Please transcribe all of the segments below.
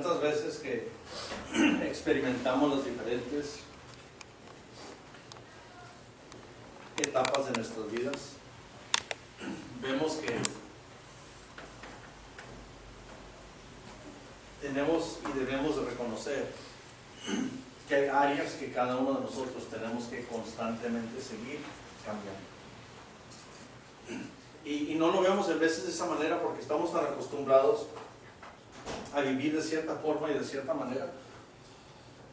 tantas veces que experimentamos las diferentes etapas de nuestras vidas, vemos que tenemos y debemos de reconocer que hay áreas que cada uno de nosotros tenemos que constantemente seguir cambiando. Y no lo vemos en veces de esa manera porque estamos tan acostumbrados a vivir de cierta forma y de cierta manera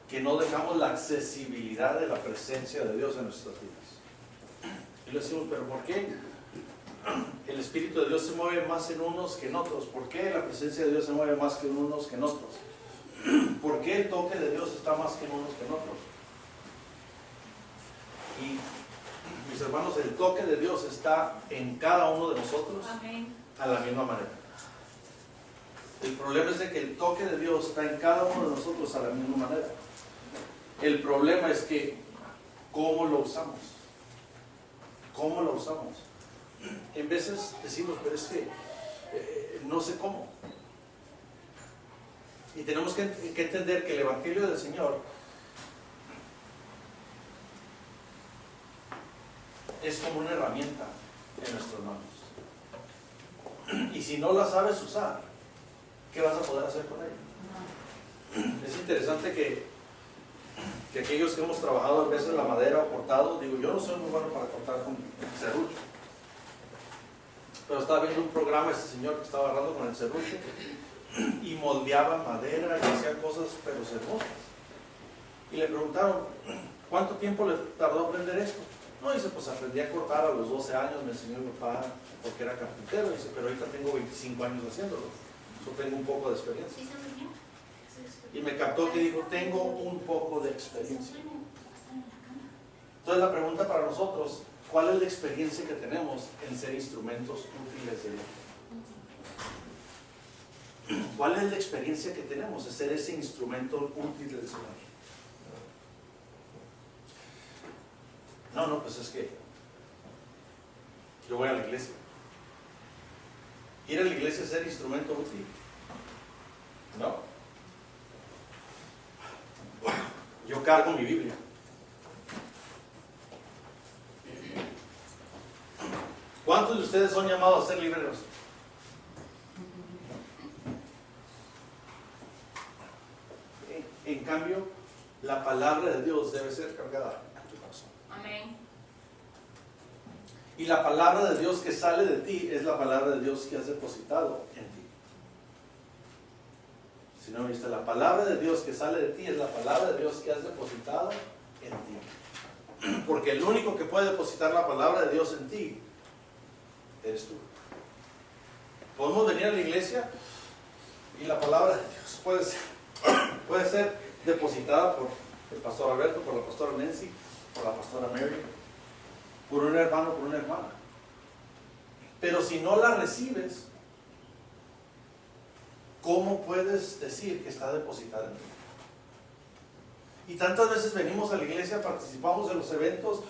que no dejamos la accesibilidad de la presencia de Dios en nuestras vidas. Y le decimos, pero ¿por qué el Espíritu de Dios se mueve más en unos que en otros? ¿Por qué la presencia de Dios se mueve más que en unos que en otros? ¿Por qué el toque de Dios está más que en unos que en otros? Y mis hermanos, el toque de Dios está en cada uno de nosotros. Amén. A la misma manera. El problema es de que el toque de Dios está en cada uno de nosotros a la misma manera. El problema es que ¿cómo lo usamos? ¿Cómo lo usamos? En veces decimos, pero es que no sé cómo. Y tenemos que entender que el Evangelio del Señor es como una herramienta en nuestras manos. Y si no la sabes usar, ¿qué vas a poder hacer con ella? Es interesante que aquellos que hemos trabajado a veces la madera o cortado, digo, yo no soy muy bueno para cortar con serrucho, pero estaba viendo un programa este señor que estaba agarrando con el serrucho y moldeaba madera y hacía cosas pero hermosas. Y le preguntaron, ¿cuánto tiempo le tardó aprender esto? No, dice, pues aprendí a cortar a los 12 años, me enseñó mi papá porque era carpintero, dice, pero ahorita tengo 25 años haciéndolo, yo tengo un poco de experiencia. Y me captó que dijo, tengo un poco de experiencia. Entonces la pregunta para nosotros, ¿cuál es la experiencia que tenemos en ser instrumentos útiles de Dios? ¿Cuál es la experiencia que tenemos en ser ese instrumento útil del Señor? No, pues es que yo voy a la iglesia. ¿Ir a la iglesia es ser instrumento útil? No. Yo cargo mi Biblia. ¿Cuántos de ustedes son llamados a ser libreros? En cambio, la palabra de Dios debe ser cargada en tu corazón. Amén. Y la palabra de Dios que sale de ti es la palabra de Dios que has depositado en ti. Si no viste, la palabra de Dios que sale de ti es la palabra de Dios que has depositado en ti. Porque el único que puede depositar la palabra de Dios en ti eres tú. Podemos venir a la iglesia y la palabra de Dios puede ser depositada por el pastor Alberto, por la pastora Nancy, por la pastora Mary, por un hermano, por una hermana. Pero si no la recibes, ¿cómo puedes decir que está depositada en ti? Y tantas veces venimos a la iglesia, participamos de los eventos,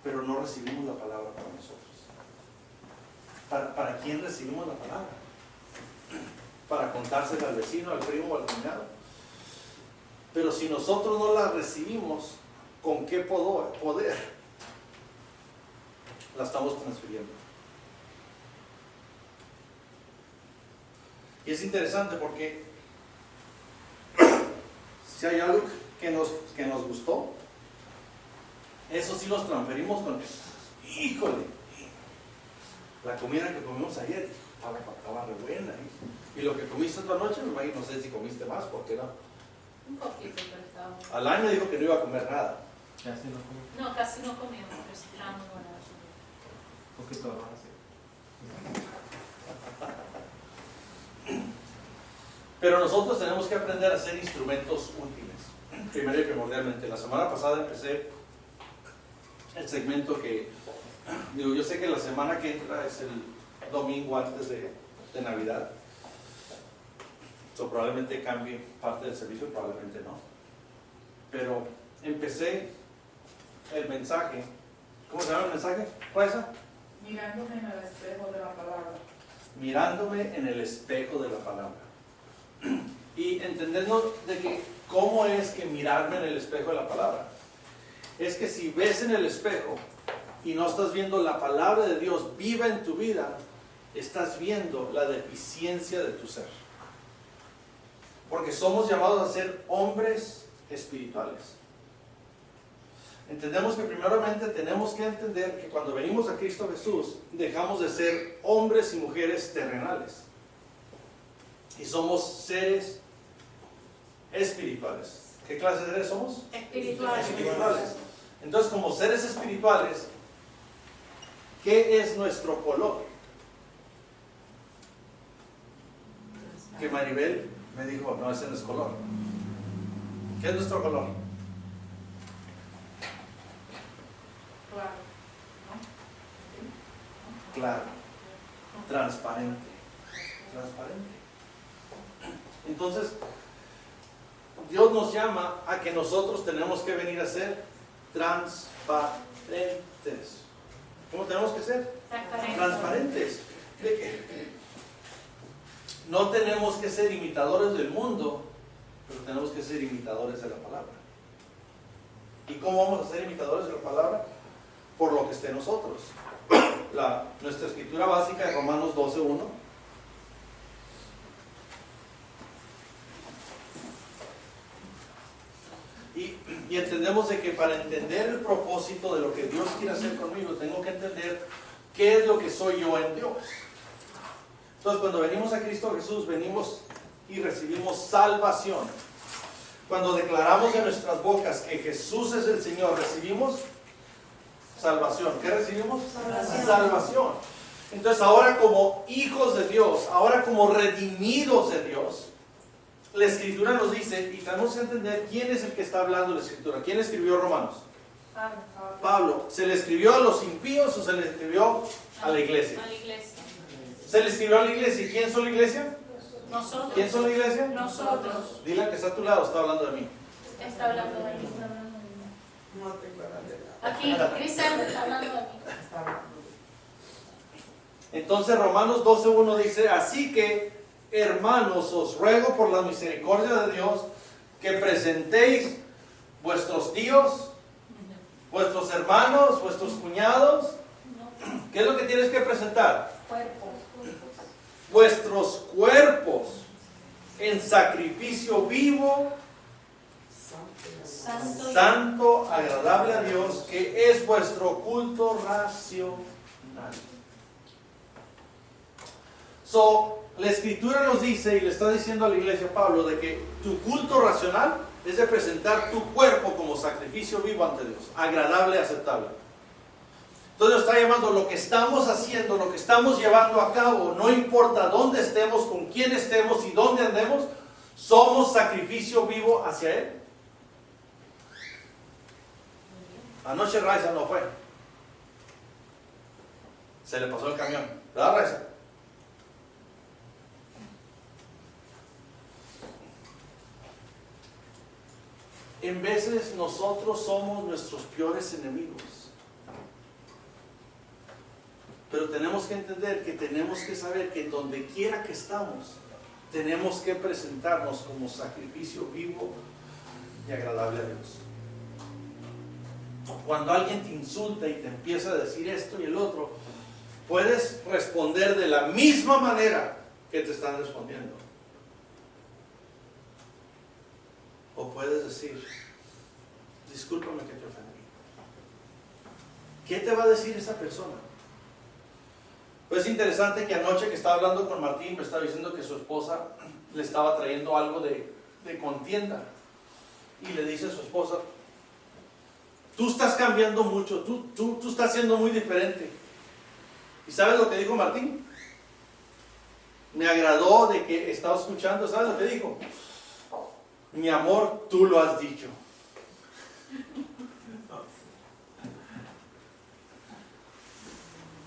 pero no recibimos la palabra para nosotros. ¿Para quién recibimos la palabra? Para contársela al vecino, al primo o al cuñado. Pero si nosotros no la recibimos, ¿con qué poder la estamos transfiriendo? Y es interesante porque si hay algo que nos gustó, eso sí los transferimos con, híjole, la comida que comimos ayer estaba re buena, y lo que comiste esta noche, no sé si comiste más, porque no. Un poquito, pero estaba. Alain me dijo que no iba a comer nada. Casi no comí. No, casi no comimos, pero sí estábamos buenas. Un poquito más así. Pero nosotros tenemos que aprender a ser instrumentos útiles. Primero y primordialmente, la semana pasada empecé el segmento que, digo, yo sé que la semana que entra es el domingo antes de Navidad. So, probablemente cambie parte del servicio, probablemente no. Pero empecé el mensaje. ¿Cómo se llama el mensaje? ¿Cuál es esa? Mirándome en el espejo de la palabra. mirándome en el espejo de la palabra. Y entendiendo de que cómo es que mirarme en el espejo de la palabra. Es que si ves en el espejo y no estás viendo la palabra de Dios viva en tu vida, estás viendo la deficiencia de tu ser. Porque somos llamados a ser hombres espirituales. Entendemos que primeramente tenemos que entender que cuando venimos a Cristo Jesús, dejamos de ser hombres y mujeres terrenales. Y somos seres espirituales. ¿Qué clase de seres somos? Espirituales. Entonces, como seres espirituales, ¿qué es nuestro color? Que Maribel me dijo, no, ese no es color. ¿Qué es nuestro color? Claro, transparente. Entonces, Dios nos llama a que nosotros tenemos que venir a ser transparentes. ¿Cómo tenemos que ser? Transparentes. ¿De qué? No tenemos que ser imitadores del mundo, pero tenemos que ser imitadores de la palabra. ¿Y cómo vamos a ser imitadores de la palabra? Por lo que esté en nosotros. Nuestra escritura básica de Romanos 12:1. Y entendemos de que para entender el propósito de lo que Dios quiere hacer conmigo, tengo que entender qué es lo que soy yo en Dios. Entonces, cuando venimos a Cristo Jesús, venimos y recibimos salvación. Cuando declaramos de nuestras bocas que Jesús es el Señor, recibimos salvación. ¿Qué recibimos? Salvación. Entonces, ahora como hijos de Dios, ahora como redimidos de Dios, la Escritura nos dice, y tenemos que entender quién es el que está hablando la Escritura. ¿Quién escribió Romanos? Pablo. ¿Se le escribió a los impíos o se le escribió a la iglesia? A la iglesia. Se le escribió a la iglesia. ¿Y quién son la iglesia? Nosotros. ¿Quién son la iglesia? Nosotros. Dile al que está a tu lado, está hablando de mí. Está hablando de mí. No tengo nada. Aquí, Cristian está hablando de mí. Entonces Romanos 12:1 dice, así que, hermanos, os ruego por la misericordia de Dios que presentéis vuestros tíos, vuestros hermanos, vuestros cuñados. ¿Qué es lo que tienes que presentar? Vuestros cuerpos en sacrificio vivo, santo, agradable a Dios, que es vuestro culto racional. La Escritura nos dice, y le está diciendo a la iglesia Pablo, de que tu culto racional es de presentar tu cuerpo como sacrificio vivo ante Dios, agradable y aceptable. Entonces nos está llamando lo que estamos haciendo, lo que estamos llevando a cabo, no importa dónde estemos, con quién estemos y dónde andemos, somos sacrificio vivo hacia Él. Anoche Raiza no fue. Se le pasó el camión, ¿verdad, Raiza? En veces nosotros somos nuestros peores enemigos. Pero tenemos que entender que tenemos que saber que donde quiera que estamos, tenemos que presentarnos como sacrificio vivo y agradable a Dios. Cuando alguien te insulta y te empieza a decir esto y el otro, puedes responder de la misma manera que te están respondiendo. O puedes decir, discúlpame que te ofendí. ¿Qué te va a decir esa persona? Pues es interesante que anoche que estaba hablando con Martín, me estaba diciendo que su esposa le estaba trayendo algo de contienda. Y le dice a su esposa, tú estás cambiando mucho, tú estás siendo muy diferente. ¿Y sabes lo que dijo Martín? Me agradó de que estaba escuchando, ¿sabes lo que dijo? Mi amor, tú lo has dicho.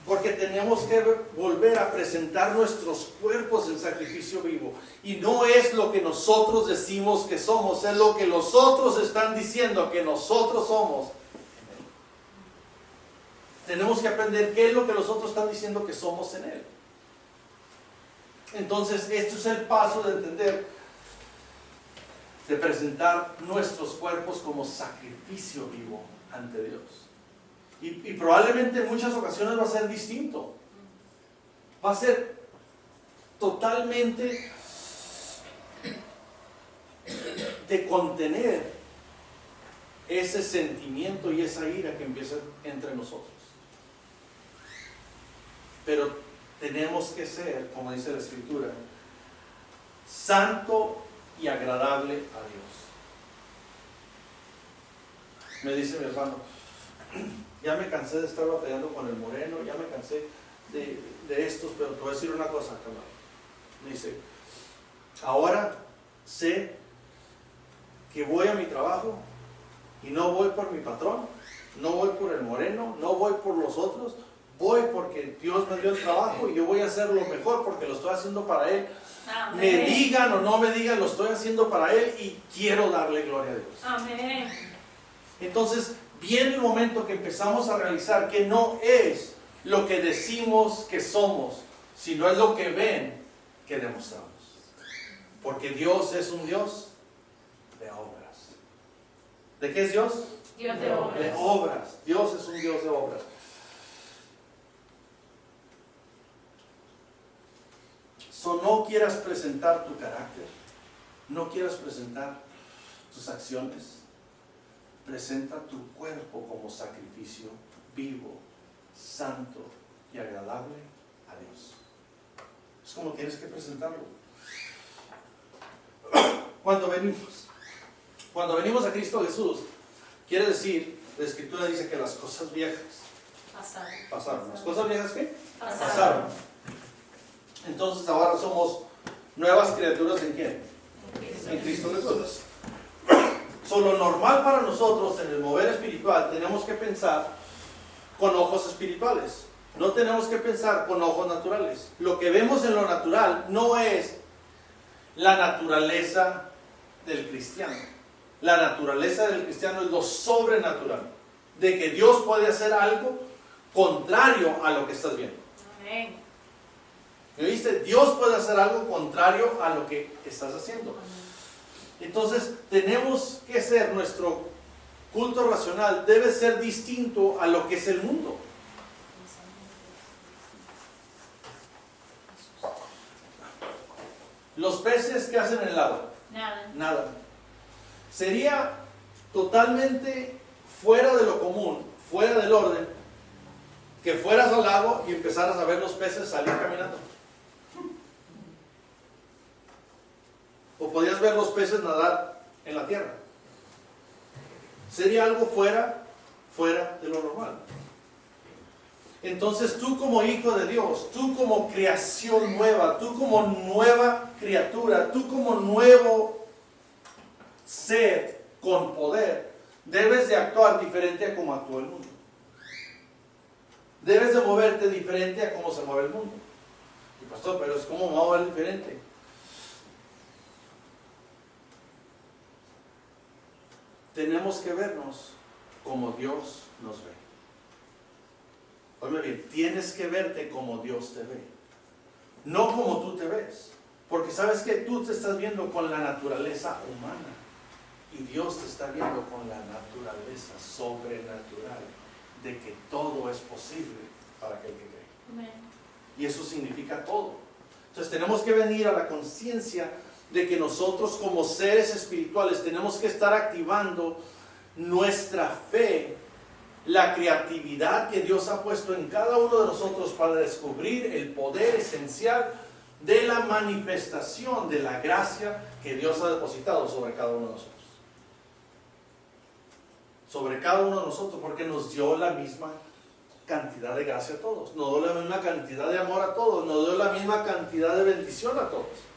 Porque tenemos que volver a presentar nuestros cuerpos en sacrificio vivo. Y no es lo que nosotros decimos que somos, es lo que los otros están diciendo que nosotros somos. Tenemos que aprender qué es lo que los otros están diciendo que somos en Él. Entonces, esto es el paso de entender, de presentar nuestros cuerpos como sacrificio vivo ante Dios. Y probablemente en muchas ocasiones va a ser distinto. Va a ser totalmente de contener ese sentimiento y esa ira que empieza entre nosotros. Pero tenemos que ser, como dice la Escritura, santo y agradable a Dios. Me dice mi hermano, ya me cansé de estar batallando con el moreno, ya me cansé de estos, pero te voy a decir una cosa, camarada. Me dice, ahora sé que voy a mi trabajo y no voy por mi patrón, no voy por el moreno, no voy por los otros, voy porque Dios me dio el trabajo y yo voy a hacer lo mejor porque lo estoy haciendo para Él. Amén. Me digan o no me digan, lo estoy haciendo para Él y quiero darle gloria a Dios. Amén. Entonces viene el momento que empezamos a realizar que no es lo que decimos que somos, sino es lo que ven que demostramos. Porque Dios es un Dios de obras. ¿De qué es Dios? Dios de obras. De obras. Dios es un Dios de obras. So, no quieras presentar tu carácter, no quieras presentar tus acciones. Presenta tu cuerpo como sacrificio vivo, santo y agradable a Dios. Es como tienes que presentarlo. Cuando venimos a Cristo Jesús, quiere decir, la Escritura dice que las cosas viejas pasaron. ¿Las cosas viejas qué? Pasaron. Entonces ahora somos nuevas criaturas ¿en quién? En Cristo Jesús. Lo normal para nosotros en el mover espiritual, tenemos que pensar con ojos espirituales. No tenemos que pensar con ojos naturales. Lo que vemos en lo natural no es la naturaleza del cristiano. La naturaleza del cristiano es lo sobrenatural. De que Dios puede hacer algo contrario a lo que estás viendo. Amén. ¿Me viste? Dios puede hacer algo contrario a lo que estás haciendo. Entonces tenemos que ser, nuestro culto racional debe ser distinto a lo que es el mundo. Los peces que hacen en el agua, nada. Sería totalmente fuera de lo común, fuera del orden, que fueras al lago y empezaras a ver los peces salir caminando. O podías ver los peces nadar en la tierra. Sería algo fuera de lo normal. Entonces tú como hijo de Dios, tú como creación nueva, tú como nueva criatura, tú como nuevo ser con poder, debes de actuar diferente a como actúa el mundo. Debes de moverte diferente a cómo se mueve el mundo. Y pastor, pero es como me voy a mover diferente. Tenemos que vernos como Dios nos ve. Oye bien, tienes que verte como Dios te ve. No como tú te ves. Porque sabes que tú te estás viendo con la naturaleza humana. Y Dios te está viendo con la naturaleza sobrenatural. De que todo es posible para aquel que cree. Amén. Y eso significa todo. Entonces tenemos que venir a la conciencia de que nosotros como seres espirituales tenemos que estar activando nuestra fe, la creatividad que Dios ha puesto en cada uno de nosotros para descubrir el poder esencial de la manifestación de la gracia que Dios ha depositado sobre cada uno de nosotros. Sobre cada uno de nosotros, porque nos dio la misma cantidad de gracia a todos, nos dio la misma cantidad de amor a todos, nos dio la misma cantidad de bendición a todos.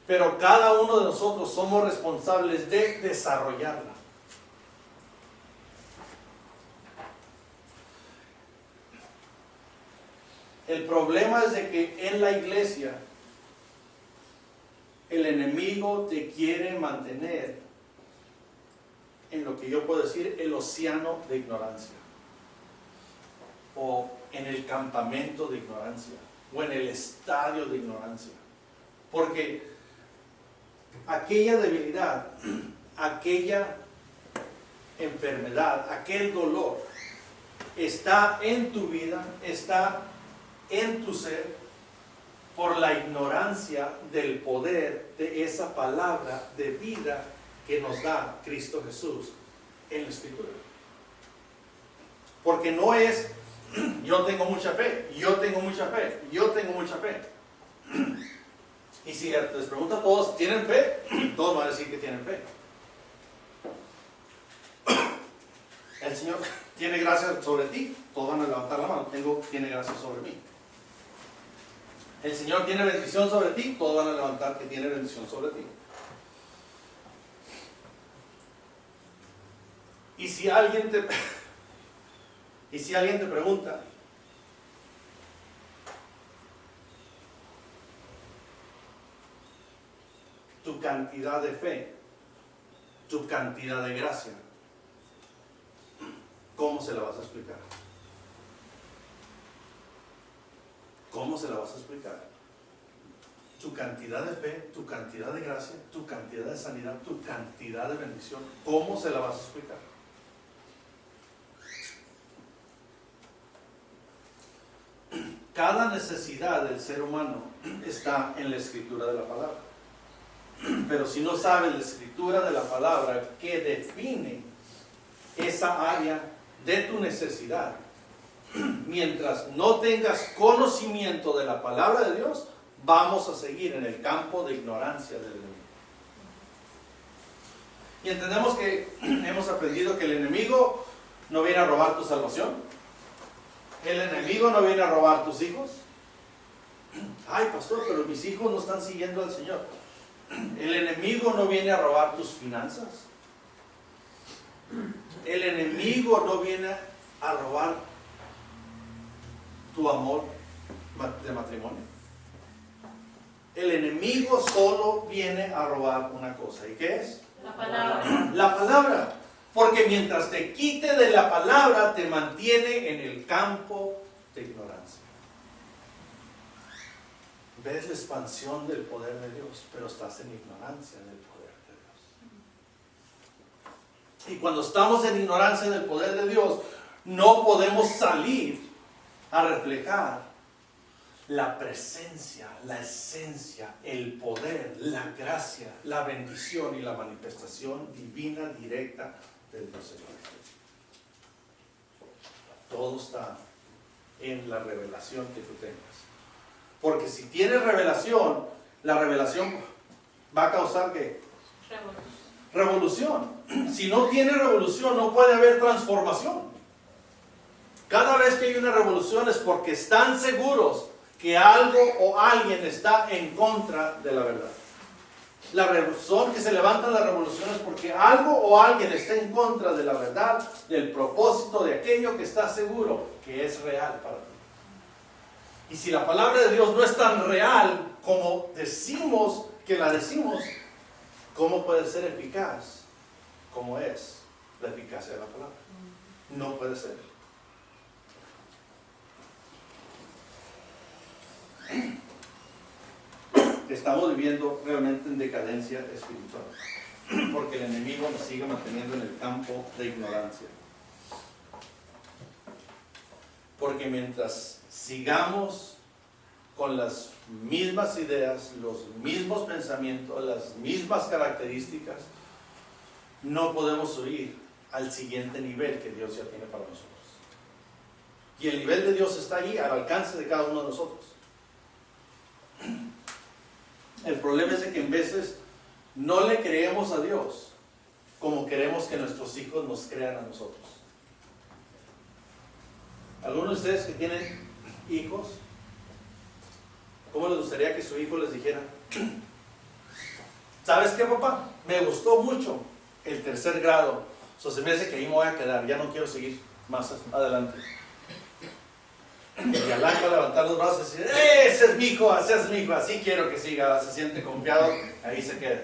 Pero cada uno de nosotros somos responsables de desarrollarla. El problema es de que en la iglesia el enemigo te quiere mantener en lo que yo puedo decir el océano de ignorancia o en el campamento de ignorancia. o en el estadio de ignorancia. Porque aquella debilidad, aquella enfermedad, aquel dolor está en tu vida, está en tu ser por la ignorancia del poder de esa palabra de vida que nos da Cristo Jesús en la Escritura. Porque no es yo tengo mucha fe, yo tengo mucha fe, yo tengo mucha fe. Y si les pregunto a todos, ¿tienen fe? Todos van a decir que tienen fe. El Señor tiene gracia sobre ti, todos van a levantar la mano, tiene gracia sobre mí. El Señor tiene bendición sobre ti, todos van a levantar que tiene bendición sobre ti. Y si alguien te pregunta, tu cantidad de fe, tu cantidad de gracia, ¿cómo se la vas a explicar? ¿Cómo se la vas a explicar? Tu cantidad de fe, tu cantidad de gracia, tu cantidad de sanidad, tu cantidad de bendición, ¿cómo se la vas a explicar? Cada necesidad del ser humano está en la escritura de la palabra. Pero si no sabes la escritura de la palabra que define esa área de tu necesidad, mientras no tengas conocimiento de la palabra de Dios, vamos a seguir en el campo de ignorancia del enemigo. Y entendemos que hemos aprendido que el enemigo no viene a robar tu salvación. El enemigo no viene a robar tus hijos. Ay, pastor, pero mis hijos no están siguiendo al Señor. El enemigo no viene a robar tus finanzas. El enemigo no viene a robar tu amor de matrimonio. El enemigo solo viene a robar una cosa. ¿Y qué es? La palabra. La palabra. Porque mientras te quite de la palabra, te mantiene en el campo de ignorancia. Ves la expansión del poder de Dios, pero estás en ignorancia del poder de Dios. Y cuando estamos en ignorancia del poder de Dios, no podemos salir a reflejar la presencia, la esencia, el poder, la gracia, la bendición y la manifestación divina directa del Dios celestial. Todo está en la revelación que tú tengas. Porque si tienes revelación, la revelación va a causar ¿qué? Revolución. Si no tiene revolución, no puede haber transformación. Cada vez que hay una revolución es porque están seguros que algo o alguien está en contra de la verdad. La razón que se levantan las revoluciones es porque algo o alguien está en contra de la verdad, del propósito de aquello que está seguro que es real para ti. Y si la palabra de Dios no es tan real como decimos que la decimos, ¿cómo puede ser eficaz como es la eficacia de la palabra? No puede ser. Estamos viviendo realmente en decadencia espiritual, porque el enemigo nos sigue manteniendo en el campo de ignorancia. Porque mientras sigamos con las mismas ideas, los mismos pensamientos, las mismas características, no podemos subir al siguiente nivel que Dios ya tiene para nosotros. Y el nivel de Dios está allí al alcance de cada uno de nosotros. El problema es que en veces no le creemos a Dios como queremos que nuestros hijos nos crean a nosotros. Algunos de ustedes que tienen hijos, ¿cómo les gustaría que su hijo les dijera? ¿Sabes qué, papá? Me gustó mucho el 3er grado. Se me hace que ahí me voy a quedar, ya no quiero seguir más adelante. Y Alan va a levantar los brazos y decir, ese es mi hijo, así quiero que siga, se siente confiado, ahí se queda.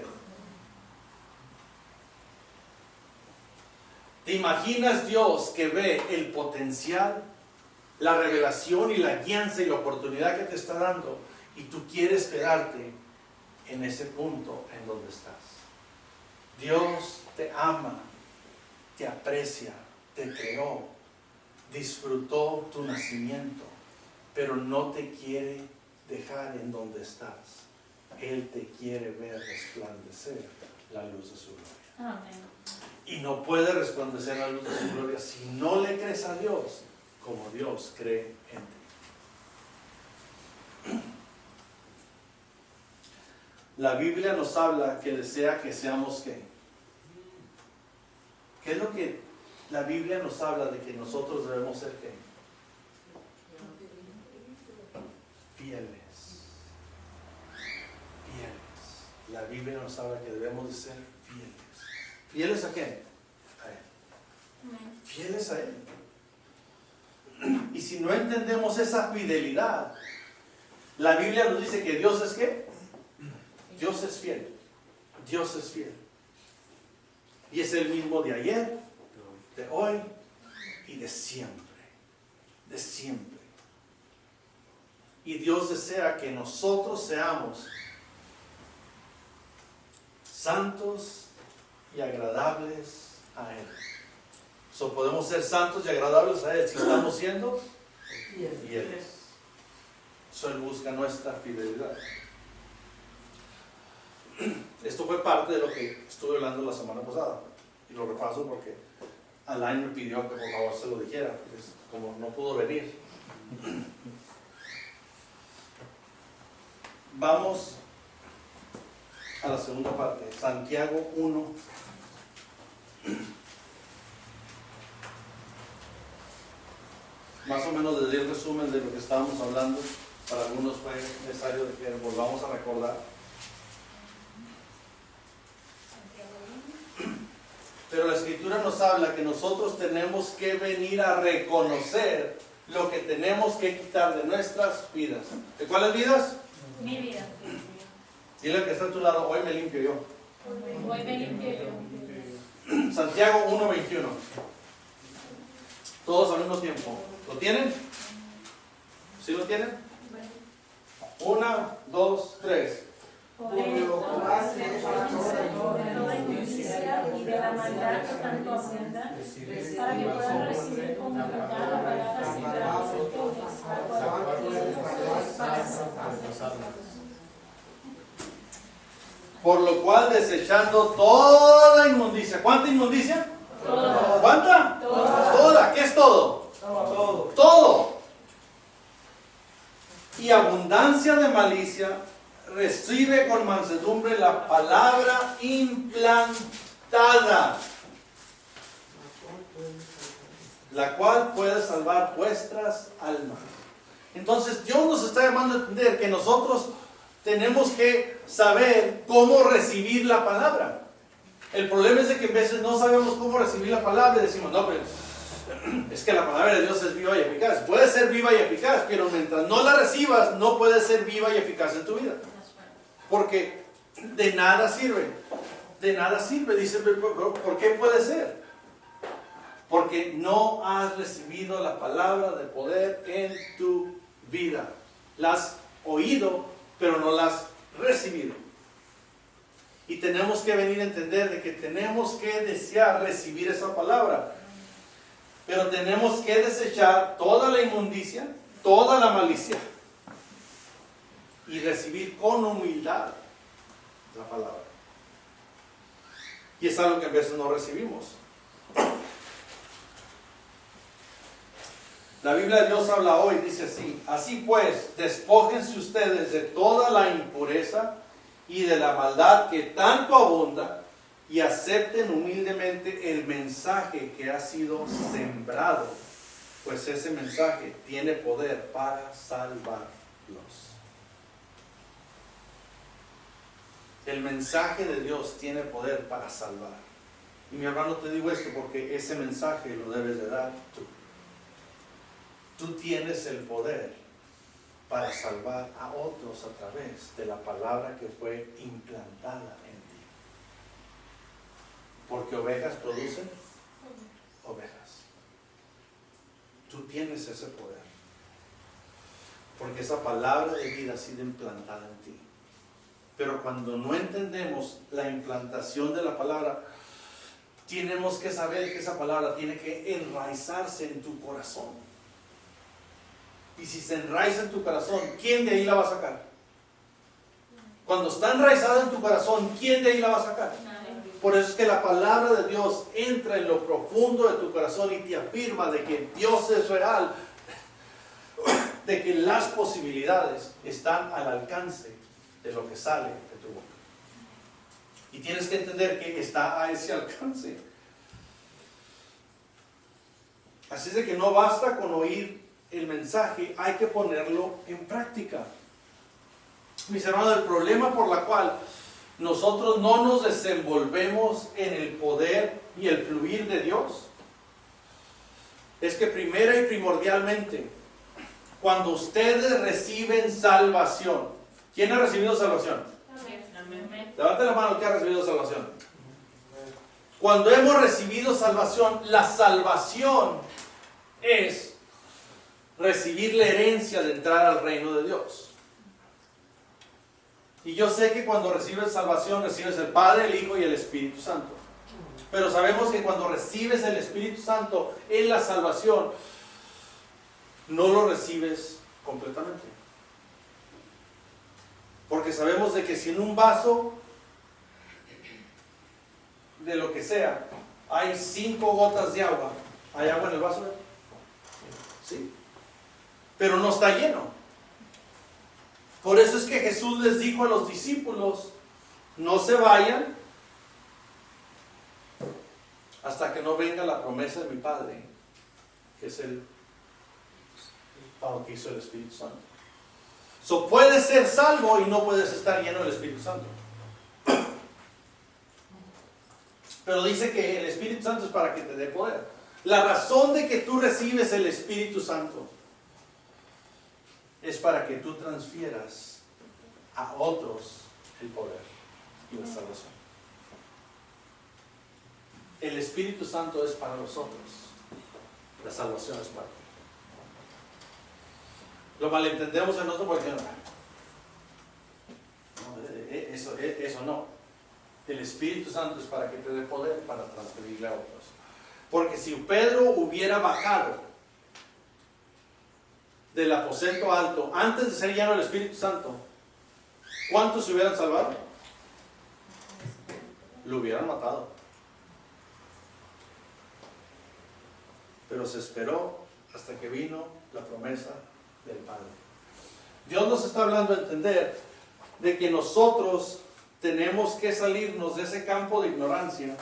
¿Te imaginas Dios que ve el potencial la revelación y la guianza y la oportunidad que te está dando, y tú quieres quedarte en ese punto en donde estás. Dios te ama, te aprecia, te creó, disfrutó tu nacimiento, pero no te quiere dejar en donde estás. Él te quiere ver resplandecer la luz de su gloria. Amén. Y no puede resplandecer la luz de su gloria si no le crees a Dios como Dios cree en ti. La Biblia nos habla que desea que seamos ¿qué? ¿Qué es lo que la Biblia nos habla de que nosotros debemos ser qué? Fieles. Fieles. La Biblia nos habla que debemos de ser fieles. ¿Fieles a quién? A Él. Amén. Fieles a Él. Y si no entendemos esa fidelidad, la Biblia nos dice que Dios es ¿qué? Dios es fiel. Dios es fiel. Y es el mismo de ayer, de hoy y de siempre. De siempre. Y Dios desea que nosotros seamos santos y agradables a Él. So, podemos ser santos y agradables a Él si estamos siendo fieles. So, Él busca nuestra fidelidad. Esto fue parte de lo que estuve hablando la semana pasada. Y lo repaso porque Alain me pidió que por favor se lo dijera, pues, como no pudo venir. Vamos a la segunda parte, Santiago 1. Más o menos les di el resumen de lo que estábamos hablando. Para algunos fue necesario de que volvamos a recordar. Pero la Escritura nos habla que nosotros tenemos que venir a reconocer lo que tenemos que quitar de nuestras vidas. ¿De cuáles vidas? Mi vida. Dile al que está a tu lado, hoy me limpio yo. Hoy me limpio yo. Santiago 1:21. Todos al mismo tiempo. ¿Lo tienen? ¿Sí lo tienen? 1, 2, 3. Por esto, de toda injusticia y de la maldad que tanto abunda, para que puedan recibir con humildad la palabra sembrada en ustedes, la cual es para salvación. Por lo cual, desechando toda inmundicia. ¿Cuánta inmundicia? Toda. ¿Cuánta? Toda. Toda. ¿Qué es todo? Todo. Todo. Y abundancia de malicia, recibe con mansedumbre la palabra implantada, la cual puede salvar vuestras almas. Entonces Dios nos está llamando a entender que nosotros tenemos que saber cómo recibir la palabra. El problema es de que a veces no sabemos cómo recibir la palabra y decimos, no, pero es que la palabra de Dios es viva y eficaz. Puede ser viva y eficaz, pero mientras no la recibas, no puede ser viva y eficaz en tu vida. Porque de nada sirve. De nada sirve. Dice, ¿por qué puede ser? Porque no has recibido la palabra de poder en tu vida. La has oído, pero no la has recibido. Y tenemos que venir a entender de que tenemos que desear recibir esa palabra. Pero tenemos que desechar toda la inmundicia, toda la malicia. Y recibir con humildad la palabra. Y es algo que a veces no recibimos. La Biblia de Dios habla hoy, dice así: así pues, despójense ustedes de toda la impureza y de la maldad que tanto abunda, y acepten humildemente el mensaje que ha sido sembrado, pues ese mensaje tiene poder para salvarlos. El mensaje de Dios tiene poder para salvar. Y mi hermano, te digo esto porque ese mensaje lo debes de dar tú. Tú tienes el poder para salvar a otros a través de la palabra que fue implantada en ti. Porque ovejas producen ovejas. Tú tienes ese poder. porque esa palabra de vida ha sido implantada en ti. Pero cuando no entendemos la implantación de la palabra, tenemos que saber que esa palabra tiene que enraizarse en tu corazón. Y si se enraiza en tu corazón, ¿quién de ahí la va a sacar? Cuando está enraizada en tu corazón, ¿quién de ahí la va a sacar? Por eso es que la palabra de Dios entra en lo profundo de tu corazón y te afirma de que Dios es real, de que las posibilidades están al alcance de lo que sale de tu boca. Y tienes que entender que está a ese alcance. Así es de que no basta con oír el mensaje, hay que ponerlo en práctica. Mis hermanos, el problema por la cual nosotros no nos desenvolvemos en el poder y el fluir de Dios es que primera y primordialmente, cuando ustedes reciben salvación, ¿quién ha recibido salvación? Levante la mano, ¿quién ha recibido salvación? Cuando hemos recibido salvación, la salvación es recibir la herencia de entrar al reino de Dios. Y yo sé que cuando recibes salvación, recibes el Padre, el Hijo y el Espíritu Santo. Pero sabemos que cuando recibes el Espíritu Santo en la salvación, no lo recibes completamente. Porque sabemos de que si en un vaso de lo que sea hay 5 gotas de agua, ¿hay agua en el vaso? Sí. Pero no está lleno. Por eso es que Jesús les dijo a los discípulos, no se vayan hasta que no venga la promesa de mi Padre, que es el bautizo del Espíritu Santo. So, puedes ser salvo y no puedes estar lleno del Espíritu Santo. Pero dice que el Espíritu Santo es para que te dé poder. La razón de que tú recibes el Espíritu Santo es para que tú transfieras a otros el poder y la salvación. El Espíritu Santo es para nosotros, la salvación es para ti. Lo malentendemos en nosotros porque eso no. El Espíritu Santo es para que te dé poder para transferirle a otros. Porque si Pedro hubiera bajado del aposento alto antes de ser lleno del Espíritu Santo, ¿cuántos se hubieran salvado? Lo hubieran matado. Pero se esperó hasta que vino la promesa del Padre. Dios nos está hablando a entender de que nosotros tenemos que salirnos de ese campo de ignorancia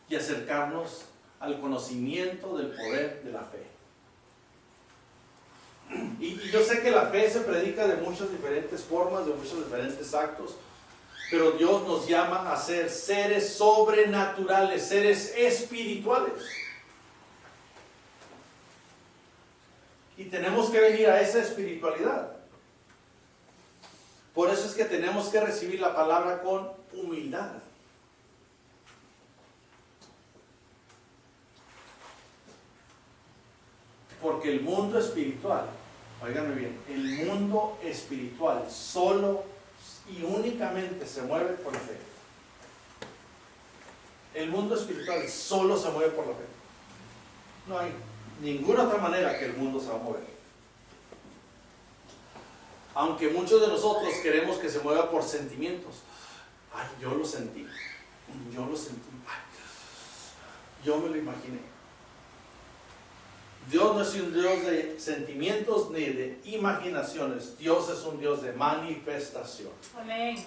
y acercarnos al conocimiento del poder de la fe. Y yo sé que la fe se predica de muchas diferentes formas, de muchos diferentes actos, pero Dios nos llama a ser seres sobrenaturales, seres espirituales. Y tenemos que venir a esa espiritualidad. Por eso es que tenemos que recibir la palabra con humildad. Porque el mundo espiritual, óiganme bien, el mundo espiritual solo y únicamente se mueve por la fe. El mundo espiritual solo se mueve por la fe. No hay ninguna otra manera que el mundo se va a mover. Aunque muchos de nosotros queremos que se mueva por sentimientos. Ay, yo lo sentí. Yo lo sentí. Ay, yo me lo imaginé. Dios no es un Dios de sentimientos ni de imaginaciones. Dios es un Dios de manifestación. Amén.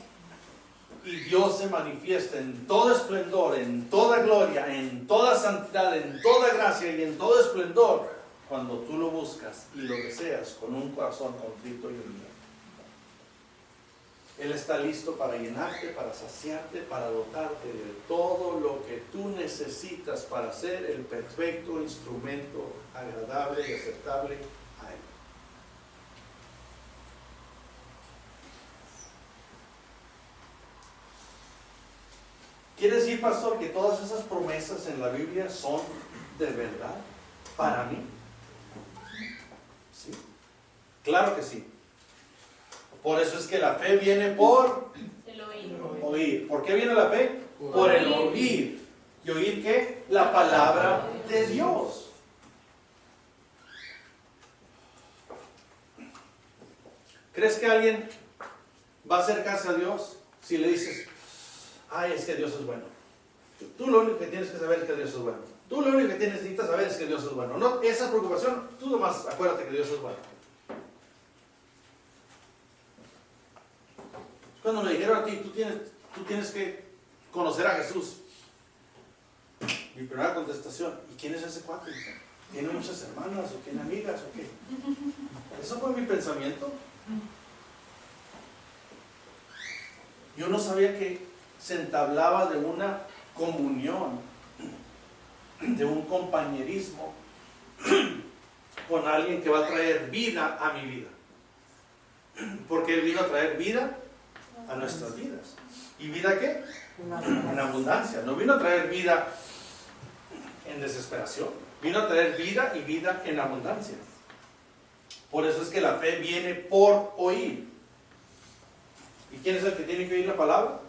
Y Dios se manifiesta en todo esplendor, en toda gloria, en toda santidad, en toda gracia y en todo esplendor cuando tú lo buscas y lo deseas con un corazón contrito y humilde. Él está listo para llenarte, para saciarte, para dotarte de todo lo que tú necesitas para ser el perfecto instrumento agradable y aceptable a Él. ¿Quiere decir, pastor, que todas esas promesas en la Biblia son de verdad para mí? Sí. Claro que sí. Por eso es que la fe viene por El oír. ¿Por qué viene la fe? Por el oír. ¿Y oír qué? La palabra de Dios. ¿Crees que alguien va a acercarse a Dios si le dices, ay, es que Dios es bueno? Tú lo único que tienes que saber es que Dios es bueno. Tú lo único que necesitas saber es que Dios es bueno. No, esa preocupación, tú nomás acuérdate que Dios es bueno. Cuando me dijeron a ti, tú tienes que conocer a Jesús. Mi primera contestación, ¿y quién es ese cuate? ¿Tiene muchas hermanas o tiene amigas o qué? Eso fue mi pensamiento. Yo no sabía que se entablaba de una comunión, de un compañerismo con alguien que va a traer vida a mi vida. Porque Él vino a traer vida a nuestras vidas. ¿Y vida qué? En abundancia. No vino a traer vida en desesperación. Vino a traer vida y vida en abundancia. Por eso es que la fe viene por oír. ¿Y quién es el que tiene que oír la palabra?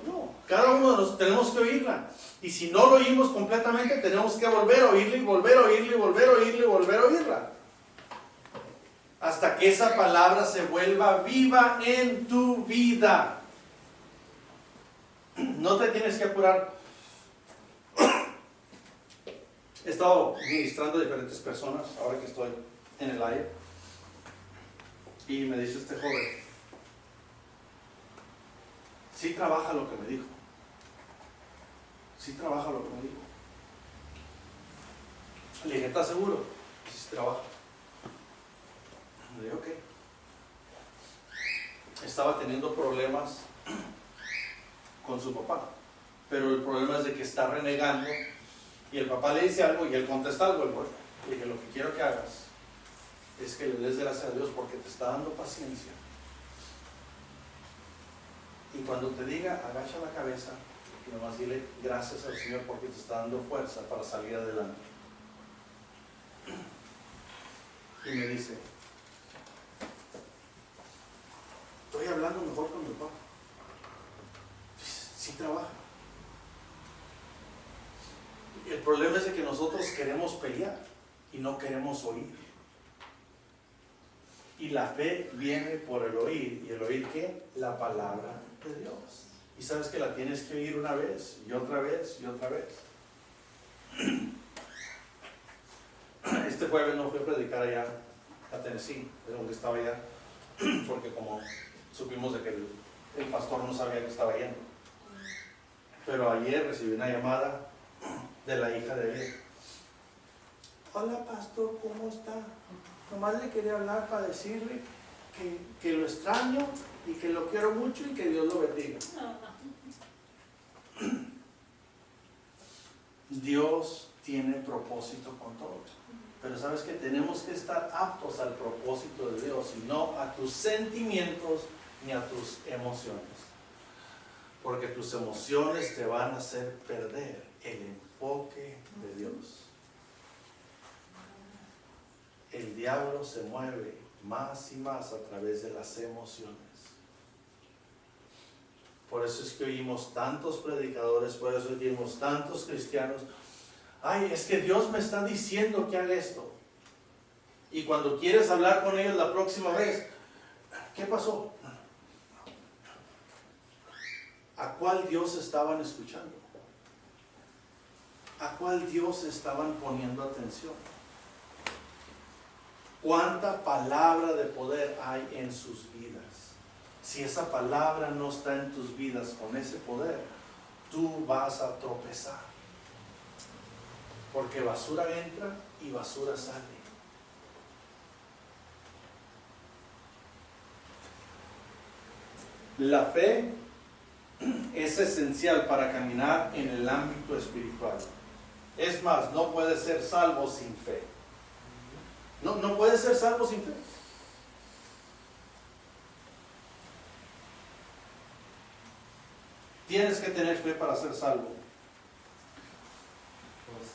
No. Cada uno de nosotros tenemos que oírla. Y si no lo oímos completamente, tenemos que volver a oírla y volver a oírla y volver a oírla y volver a oírla. Hasta que esa palabra se vuelva viva en tu vida. No te tienes que apurar. He estado ministrando a diferentes personas ahora que estoy en el aire. Y me dice este joven, sí trabaja lo que me dijo. Sí trabaja lo que me dijo. Le dije, ¿estás seguro? Sí trabaja. Le dije, ok. Estaba teniendo problemas con su papá. Pero el problema es de que está renegando. Y el papá le dice algo y él contesta algo. Le dije, lo que quiero que hagas es que le des gracias a Dios porque te está dando paciencia. Y cuando te diga, agacha la cabeza y nomás dile gracias al Señor porque te está dando fuerza para salir adelante. Y me dice, estoy hablando mejor con mi papá. Sí trabaja. Y el problema es de que nosotros queremos pelear y no queremos oír. Y la fe viene por el oír. ¿Y el oír qué? La palabra de Dios. Y sabes que la tienes que oír una vez y otra vez y otra vez. Este jueves no fui a predicar allá a Tennessee, de donde estaba allá, porque como supimos de que el pastor no sabía que estaba yendo. Pero ayer recibí una llamada de la hija de él. Hola pastor, ¿cómo está? Nomás le quería hablar para decirle que lo extraño y que lo quiero mucho y que Dios lo bendiga. Dios tiene propósito con todos. Pero sabes que tenemos que estar aptos al propósito de Dios y no a tus sentimientos ni a tus emociones. Porque tus emociones te van a hacer perder el enfoque de Dios. El diablo se mueve más y más a través de las emociones. Por eso es que oímos tantos predicadores, por eso oímos tantos cristianos. Ay, es que Dios me está diciendo que haga esto. Y cuando quieres hablar con ellos la próxima vez, ¿qué pasó? ¿A cuál Dios estaban escuchando? ¿A cuál Dios estaban poniendo atención? ¿Cuánta palabra de poder hay en sus vidas? Si esa palabra no está en tus vidas con ese poder, tú vas a tropezar. Porque basura entra y basura sale. La fe es esencial para caminar en el ámbito espiritual. Es más, no puedes ser salvo sin fe. No puedes ser salvo sin fe. Tienes que tener fe para ser salvo. Pues,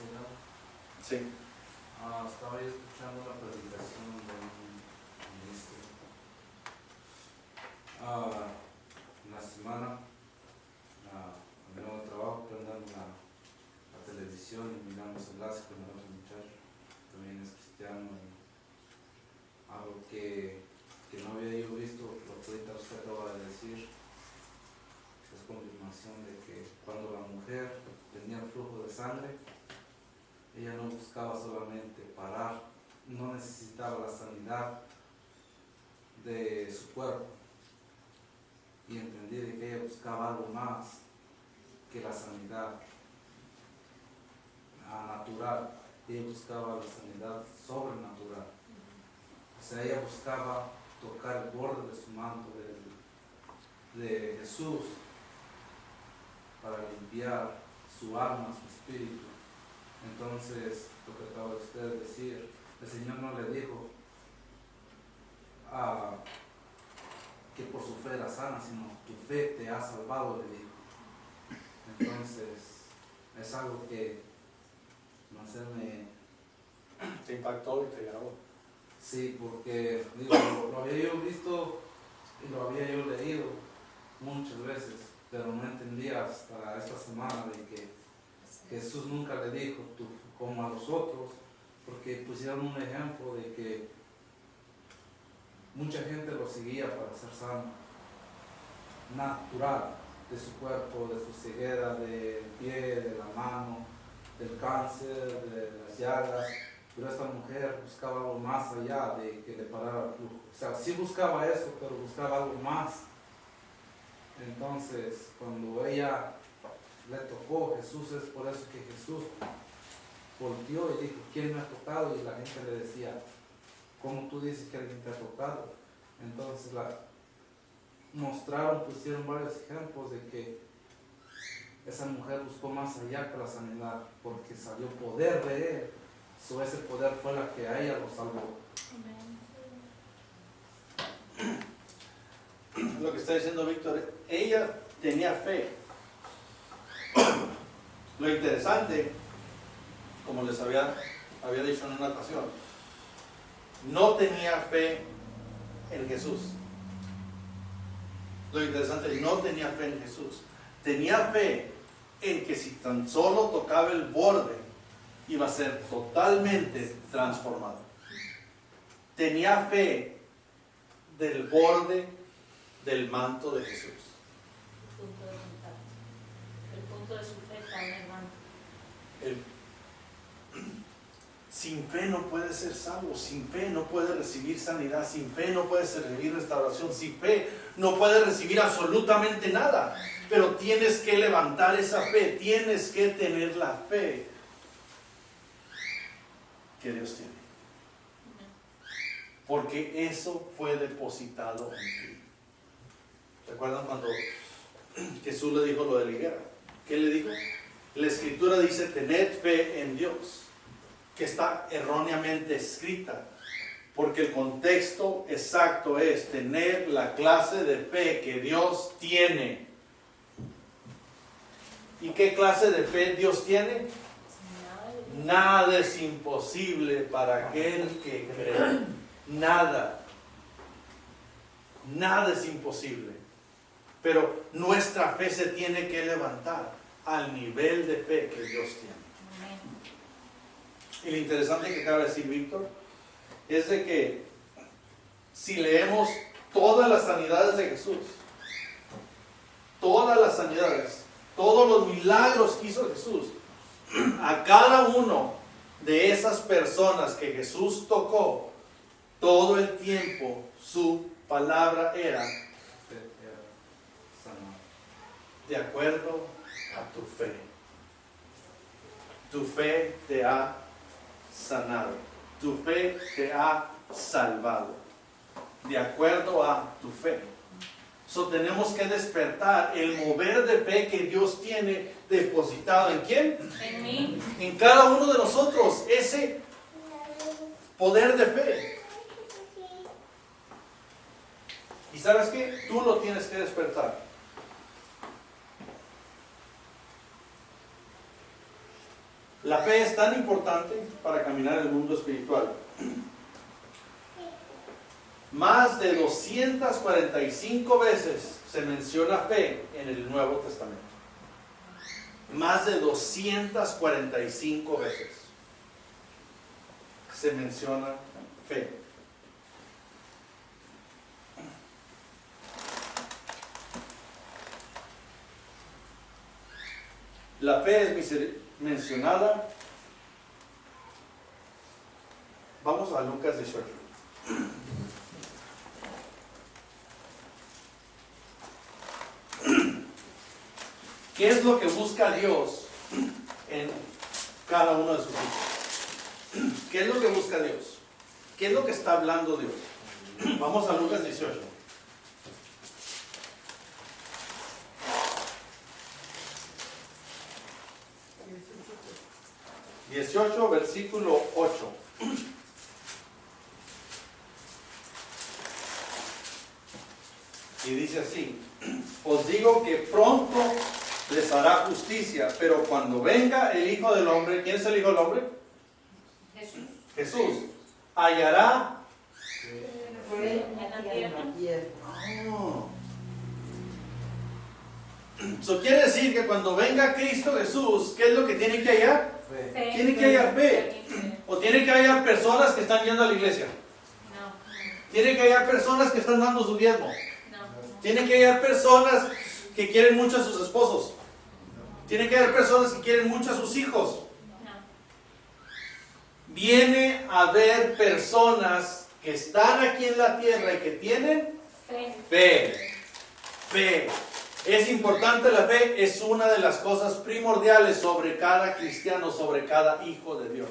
Sí. estaba yo escuchando una predicación de un ministro. En la semana, al nuevo trabajo, prendamos la televisión y miramos enlace con el otro muchacho, también es cristiano, y algo que no había yo visto, lo que ahorita usted acaba de decir, es confirmación de que cuando la mujer tenía flujo de sangre, ella no buscaba solamente parar, no necesitaba la sanidad de su cuerpo, y entendí de que ella buscaba algo más que la sanidad natural, ella buscaba la sanidad sobrenatural. O sea, ella buscaba tocar el borde de su manto de Jesús para limpiar su alma, su espíritu. Entonces, lo que acaba de usted decir, el Señor no le dijo que por su fe era sana, sino tu fe te ha salvado, le dijo. Entonces, es algo que no sé, Te impactó y te grabó. sí, porque digo, lo había yo visto y lo había yo leído muchas veces, pero no entendía hasta esta semana de que Jesús nunca le dijo tú como a los otros, porque pusieron un ejemplo de que mucha gente lo seguía para ser sano, natural, de su cuerpo, de su ceguera, del pie, de la mano, del cáncer, de las llagas, pero esta mujer buscaba algo más allá de que le parara el flujo. O sea, sí buscaba eso, pero buscaba algo más. Entonces, cuando ella le tocó Jesús, es por eso que Jesús volteó y dijo, ¿quién me ha tocado? Y la gente le decía, ¿cómo tú dices que alguien te ha tocado? Entonces pusieron varios ejemplos de que esa mujer buscó más allá que la sanidad, porque salió poder de él. Ese poder fue la que a ella lo salvó. Lo que está diciendo Víctor, ella tenía fe. Lo interesante, como les había dicho en una ocasión, no tenía fe en Jesús. Lo interesante, no tenía fe en Jesús. Tenía fe en que si tan solo tocaba el borde, iba a ser totalmente transformado. Tenía fe del borde del manto de Jesús. El punto de su fe está en el manto. Sin fe no puede ser salvo, sin fe no puede recibir sanidad, sin fe no puede recibir restauración, sin fe no puede recibir absolutamente nada. Pero tienes que levantar esa fe, tienes que tener la fe que Dios tiene. Porque eso fue depositado en ti. ¿Recuerdan cuando Jesús le dijo lo de la higuera? ¿Qué le dijo? La escritura dice, tened fe en Dios, que está erróneamente escrita, porque el contexto exacto es tener la clase de fe que Dios tiene. ¿Y qué clase de fe Dios tiene? Nada es imposible para aquel que cree. Nada es imposible. Pero nuestra fe se tiene que levantar al nivel de fe que Dios tiene. Y lo interesante que acaba de decir Víctor es de que si leemos todas las sanidades de Jesús, todas las sanidades, todos los milagros que hizo Jesús, a cada uno de esas personas que Jesús tocó, todo el tiempo su palabra era de acuerdo a tu fe. Tu fe te ha sanado. Tu fe te ha salvado. De acuerdo a tu fe. So, tenemos que despertar el mover de fe que Dios tiene depositado. ¿En quién? En mí. En cada uno de nosotros. Ese poder de fe. ¿Y sabes qué? Tú lo tienes que despertar. La fe es tan importante para caminar en el mundo espiritual Más de 245 veces se menciona fe en el Nuevo Testamento. Más de 245 veces se menciona fe. La fe es mencionada. Vamos a Lucas 18. ¿Qué es lo que busca Dios en cada uno de sus hijos? ¿Qué es lo que busca Dios? ¿Qué es lo que está hablando Dios? Vamos a Lucas 18. 18, versículo 8. Y dice así: os digo que pronto les hará justicia, pero cuando venga el Hijo del Hombre, ¿quién es el Hijo del Hombre? Jesús. Jesús. Hallará. En la tierra. Oh. Eso quiere decir que cuando venga Cristo Jesús, ¿qué es lo que tiene que hallar? Fe. Tiene que hallar fe. O tiene que hallar personas que están yendo a la iglesia. No. Tiene que hallar personas que están dando su diezmo. No. Tiene que hallar personas que quieren mucho a sus esposos. Tiene que haber personas que quieren mucho a sus hijos. No. Viene a haber personas que están aquí en la tierra y que tienen Fe. fe. Fe. Es importante la fe, es una de las cosas primordiales sobre cada cristiano, sobre cada hijo de Dios.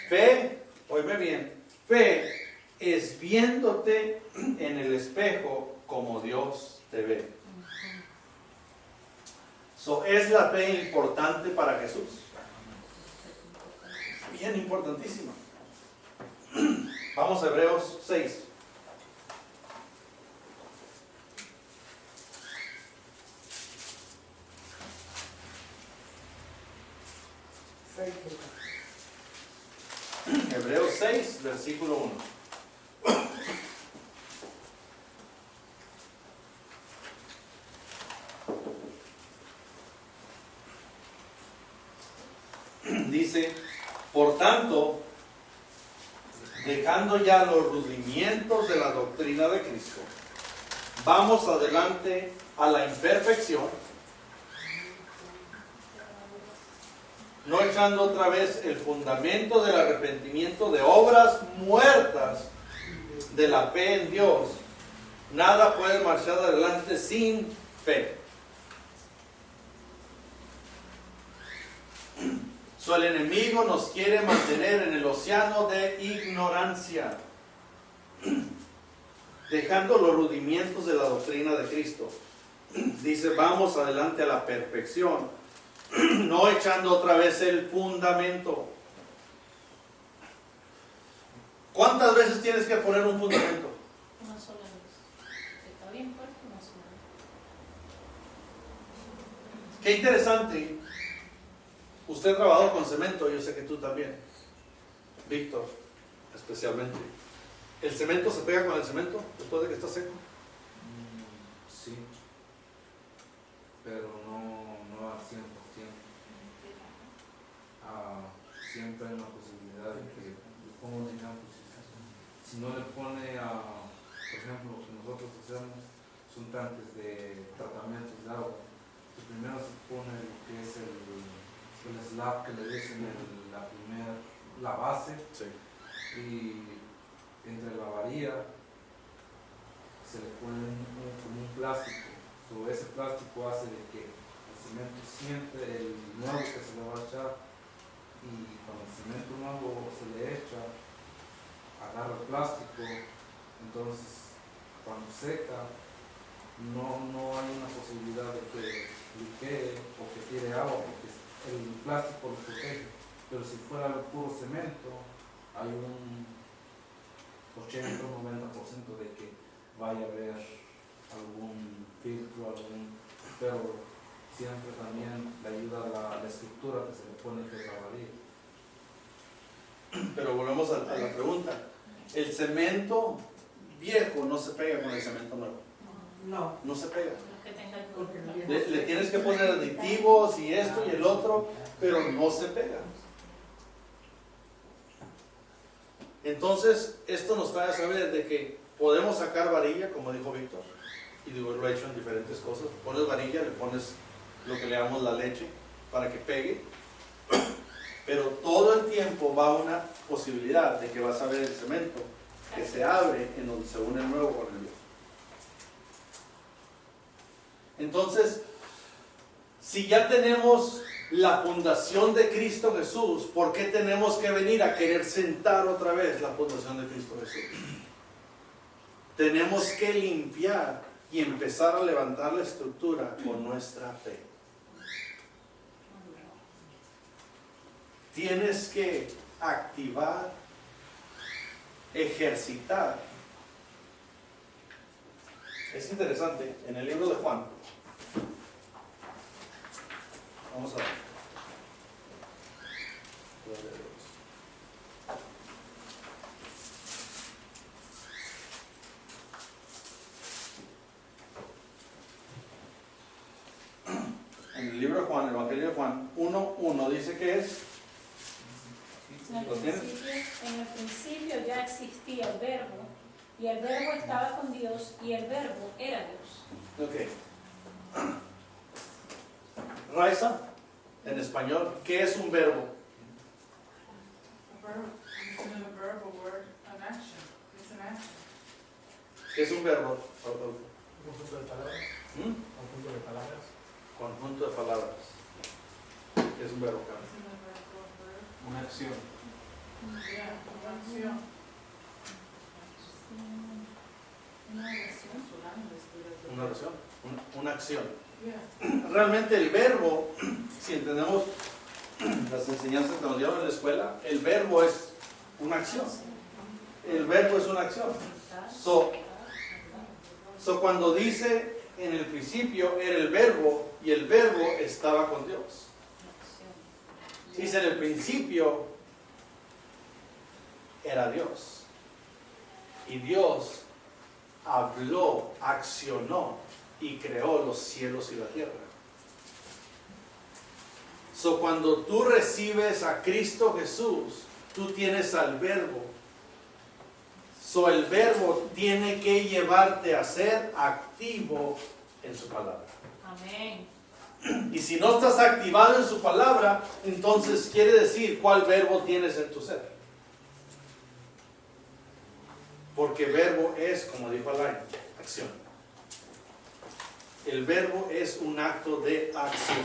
Fe, oíme bien, fe es viéndote en el espejo como Dios te ve. ¿Es la fe importante para Jesús? Bien importantísima. Vamos a Hebreos 6. Hebreos 6, versículo 1. Dice: por tanto, dejando ya los rudimientos de la doctrina de Cristo, vamos adelante a la imperfección, no echando otra vez el fundamento del arrepentimiento de obras muertas de la fe en Dios. Nada puede marchar adelante sin fe. El enemigo nos quiere mantener en el océano de ignorancia, dejando los rudimientos de la doctrina de Cristo. Dice: vamos adelante a la perfección, no echando otra vez el fundamento. ¿Cuántas veces tienes que poner un fundamento? Una sola vez. Está bien fuerte, una sola vez. Qué interesante. Usted ha trabajado con cemento, yo sé que tú también, Víctor, especialmente. ¿El cemento se pega con el cemento después de que está seco? Sí, pero no al 100%. Siempre hay una posibilidad de que le ponga un ejemplo. Si no le pone por ejemplo, lo que nosotros hacemos son tanques de tratamiento de agua. Primero se pone lo que es el slab que le dicen la base, Sí. y entre la varilla se le pone como un plástico. Ese plástico hace de que el cemento siente el nuevo que se le va a echar, y cuando el cemento nuevo se le echa, agarra el plástico. Entonces cuando seca no hay una posibilidad de que liquee o que tire agua, porque el plástico lo protege. Pero si fuera el puro cemento, hay un 80 o 90% de que vaya a haber algún filtro, pero siempre también le ayuda la estructura que se le pone, que es la varilla. Pero volvemos a la pregunta. El cemento viejo no se pega con el cemento nuevo. No, No se pega. Que tenga el porque el producto. viejo Le tienes que poner aditivos y esto y el otro, pero no se pega. Entonces, esto nos trae a saber de que podemos sacar varilla, como dijo Víctor, y digo, lo he hecho en diferentes cosas. Pones varilla, le pones lo que le llamamos la leche para que pegue, pero todo el tiempo va una posibilidad de que vas a ver el cemento que se abre en donde se une el nuevo con el viejo. Entonces, si ya tenemos la fundación de Cristo Jesús, ¿por qué tenemos que venir a querer sentar otra vez la fundación de Cristo Jesús? Tenemos que limpiar y empezar a levantar la estructura con nuestra fe. Tienes que activar, ejercitar. Es interesante, en el libro de Juan, vamos a ver. En el libro de Juan, el Evangelio de Juan 1:1 dice que es. ¿Lo tienes? En el principio ya existía el verbo, y el verbo estaba con Dios, y el verbo era Dios. Ok. Raiza, en español, ¿qué es un verbo? A verb, it's in a verb, a word, an action. It's an action. ¿Qué es un verbo? Conjunto de palabras. ¿Mm? Conjunto de palabras. Conjunto de palabras. ¿Qué es un verbo, Carmen? It's in a verb, a word. Una acción. Yeah, una acción. Una oración. Una oración, una acción. Yeah. Realmente el verbo, si entendemos las enseñanzas que nos dieron en la escuela, el verbo es una acción. El verbo es una acción. So cuando dice en el principio era el verbo y el verbo estaba con Dios. Dice en el principio era Dios. Y Dios habló, accionó y creó los cielos y la tierra. So cuando tú recibes a Cristo Jesús, tú tienes al verbo. So el verbo tiene que llevarte a ser activo en su palabra. Amén. Y si no estás activado en su palabra, entonces quiere decir cuál verbo tienes en tu ser. Porque verbo es, como dijo Alain, acción. El verbo es un acto de acción.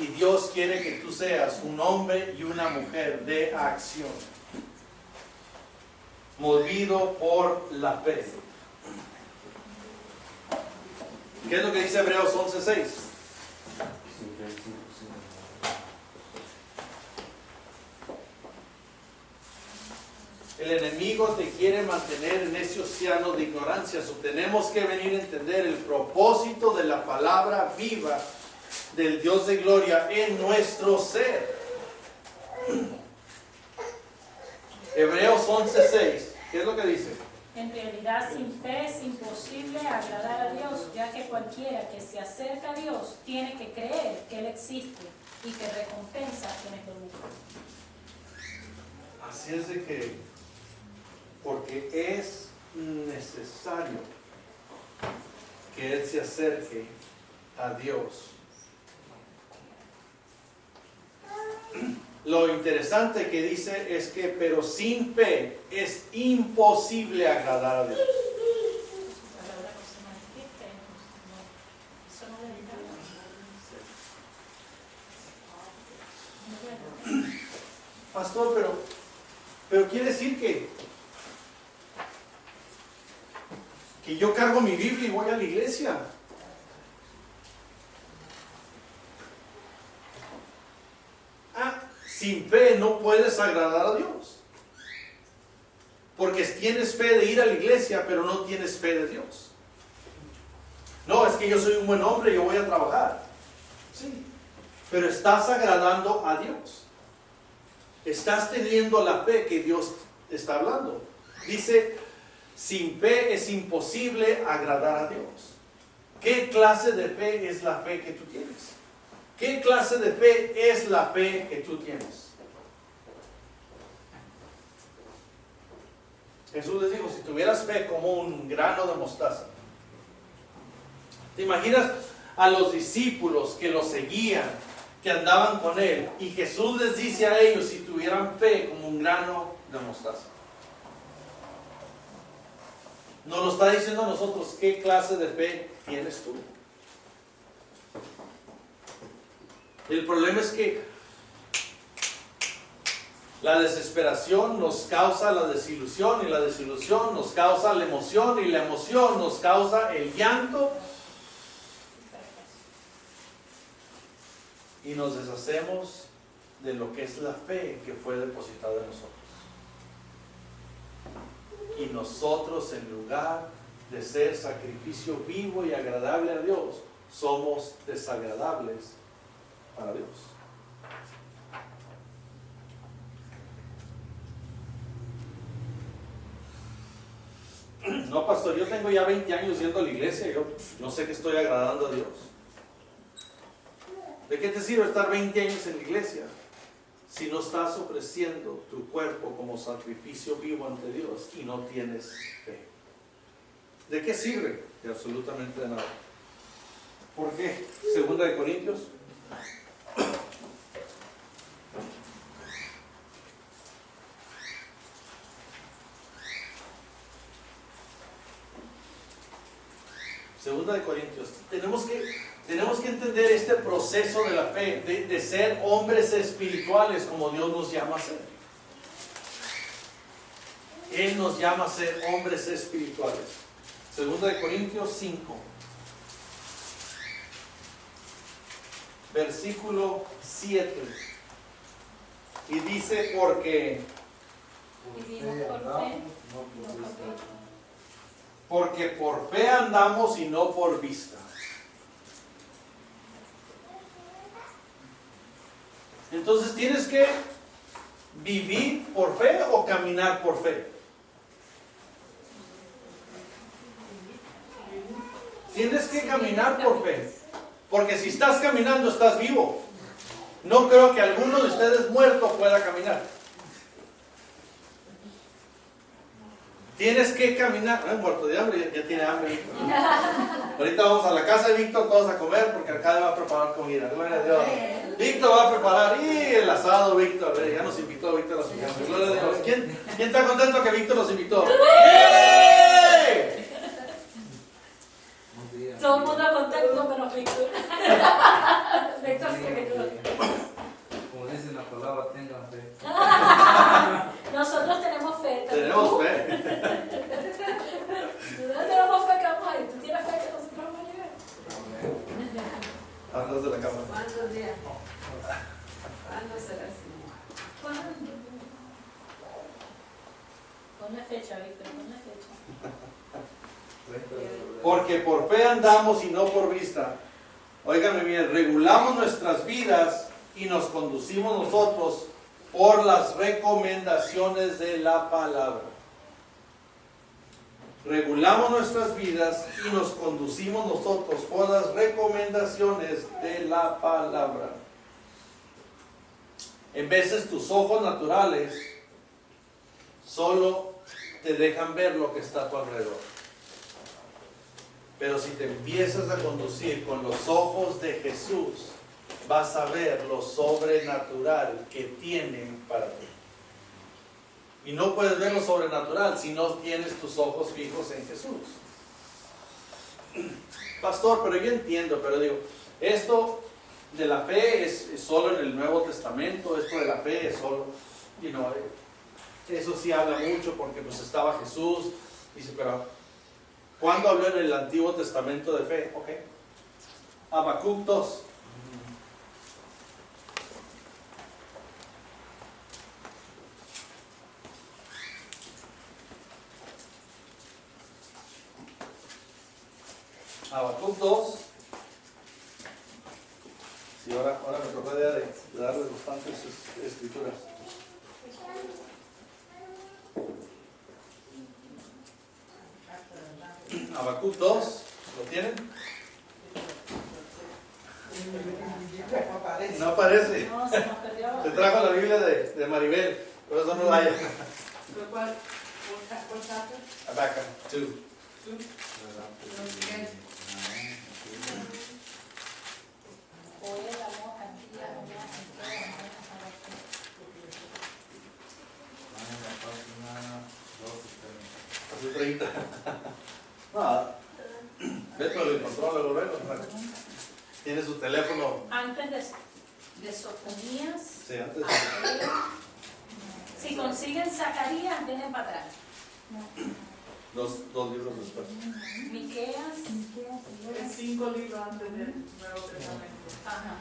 Y Dios quiere que tú seas un hombre y una mujer de acción. Movido por la fe. ¿Qué es lo que dice Hebreos 11:6? El enemigo te quiere mantener en ese océano de ignorancia. So, tenemos que venir a entender el propósito de la palabra viva del Dios de gloria en nuestro ser. Hebreos 11:6. ¿Qué es lo que dice? En realidad, sin fe es imposible agradar a Dios, ya que cualquiera que se acerca a Dios tiene que creer que Él existe y que recompensa a quienes lo buscan. Así es de que, porque es necesario que Él se acerque a Dios. Lo interesante que dice es que, pero sin fe es imposible agradar a Dios. La palabra no se manifiesta, eso no debe estar. Pastor, pero quiere decir que yo cargo mi Biblia y voy a la iglesia. Sin fe no puedes agradar a Dios. Porque tienes fe de ir a la iglesia, pero no tienes fe de Dios. No, es que que yo soy un buen hombre, yo voy a trabajar. Sí, pero estás agradando a Dios. Estás teniendo la fe que Dios está hablando. Dice, sin fe es imposible agradar a Dios. ¿Qué clase de fe es la fe que tú tienes? ¿Qué clase de fe es la fe que tú tienes? Jesús les dijo, si tuvieras fe como un grano de mostaza. ¿Te imaginas a los discípulos que lo seguían, que andaban con él? Y Jesús les dice a ellos, si tuvieran fe como un grano de mostaza. Nos lo está diciendo a nosotros, ¿qué clase de fe tienes tú? El problema es que la desesperación nos causa la desilusión, y la desilusión nos causa la emoción, y la emoción nos causa el llanto, y nos deshacemos de lo que es la fe que fue depositada en nosotros. Y nosotros, en lugar de ser sacrificio vivo y agradable a Dios, somos desagradables para Dios. No, pastor, yo tengo ya 20 años yendo a la iglesia, yo sé que estoy agradando a Dios. ¿De qué te sirve estar 20 años en la iglesia si no estás ofreciendo tu cuerpo como sacrificio vivo ante Dios y no tienes fe? ¿De qué sirve? De absolutamente de nada. ¿Por qué? Segunda de Corintios. Segunda de Corintios. Tenemos que entender este proceso de la fe, de ser hombres espirituales como Dios nos llama a ser. Él nos llama a ser hombres espirituales. Segunda de Corintios 5, versículo 7. Y dice, porque por fe andamos y no por vista. Entonces, ¿tienes que vivir por fe o caminar por fe? Tienes que caminar por fe. Porque si estás caminando, estás vivo. No creo que alguno de ustedes muerto pueda caminar. Tienes que caminar. Muerto de hambre, ya tiene hambre Víctor. Ahorita vamos a la casa de Víctor todos a comer porque acá va a preparar comida. Gloria a Dios. Víctor va a preparar el asado, Víctor. Ya nos invitó Víctor a su casa. Gloria a Dios. ¿Quién está contento que Víctor nos invitó? ¡Hey! Todo el mundo contento menos Víctor. Víctor sí que no. Como dice la palabra, tengan fe. Nosotros tenemos fe. Tenemos fe. Nosotros tenemos fe que vamos a ir. ¿Tú tienes fe que nosotros vamos a llegar? Atrás de la cama. ¿Cuántos días? ¿Cuándo será así? ¿Cuándo? Ponle fecha, Víctor, ponle fecha. Porque por fe andamos y no por vista. Óigame bien, regulamos nuestras vidas y nos conducimos nosotros por las recomendaciones de la palabra. Regulamos nuestras vidas y nos conducimos nosotros por las recomendaciones de la palabra. En veces tus ojos naturales solo te dejan ver lo que está a tu alrededor. Pero si te empiezas a conducir con los ojos de Jesús, vas a ver lo sobrenatural que tiene para ti. Y no puedes ver lo sobrenatural si no tienes tus ojos fijos en Jesús. Pastor, pero yo entiendo, pero digo, esto de la fe es solo en el Nuevo Testamento, esto de la fe es solo, eso sí habla mucho porque pues estaba Jesús, dice, pero ¿cuándo habló en el Antiguo Testamento de fe? Ok. Habacuc 2. Habacuc 2. Sí, ahora me tocó de darles bastantes escrituras. Habacuc 2, ¿lo tienen? No aparece. No, se nos perdió. Se trajo la Biblia de Maribel, por eso no la hay. But what chapter? Habacuc 2. Two? Así 30. No, Beto lo encontró luego. Tiene su teléfono. Antes de Sofonías. Sí, antes. Si consiguen Zacarías, vienen para atrás. Dos libros después. Miqueas. Es 5 libros antes del Nuevo Testamento. Ajá.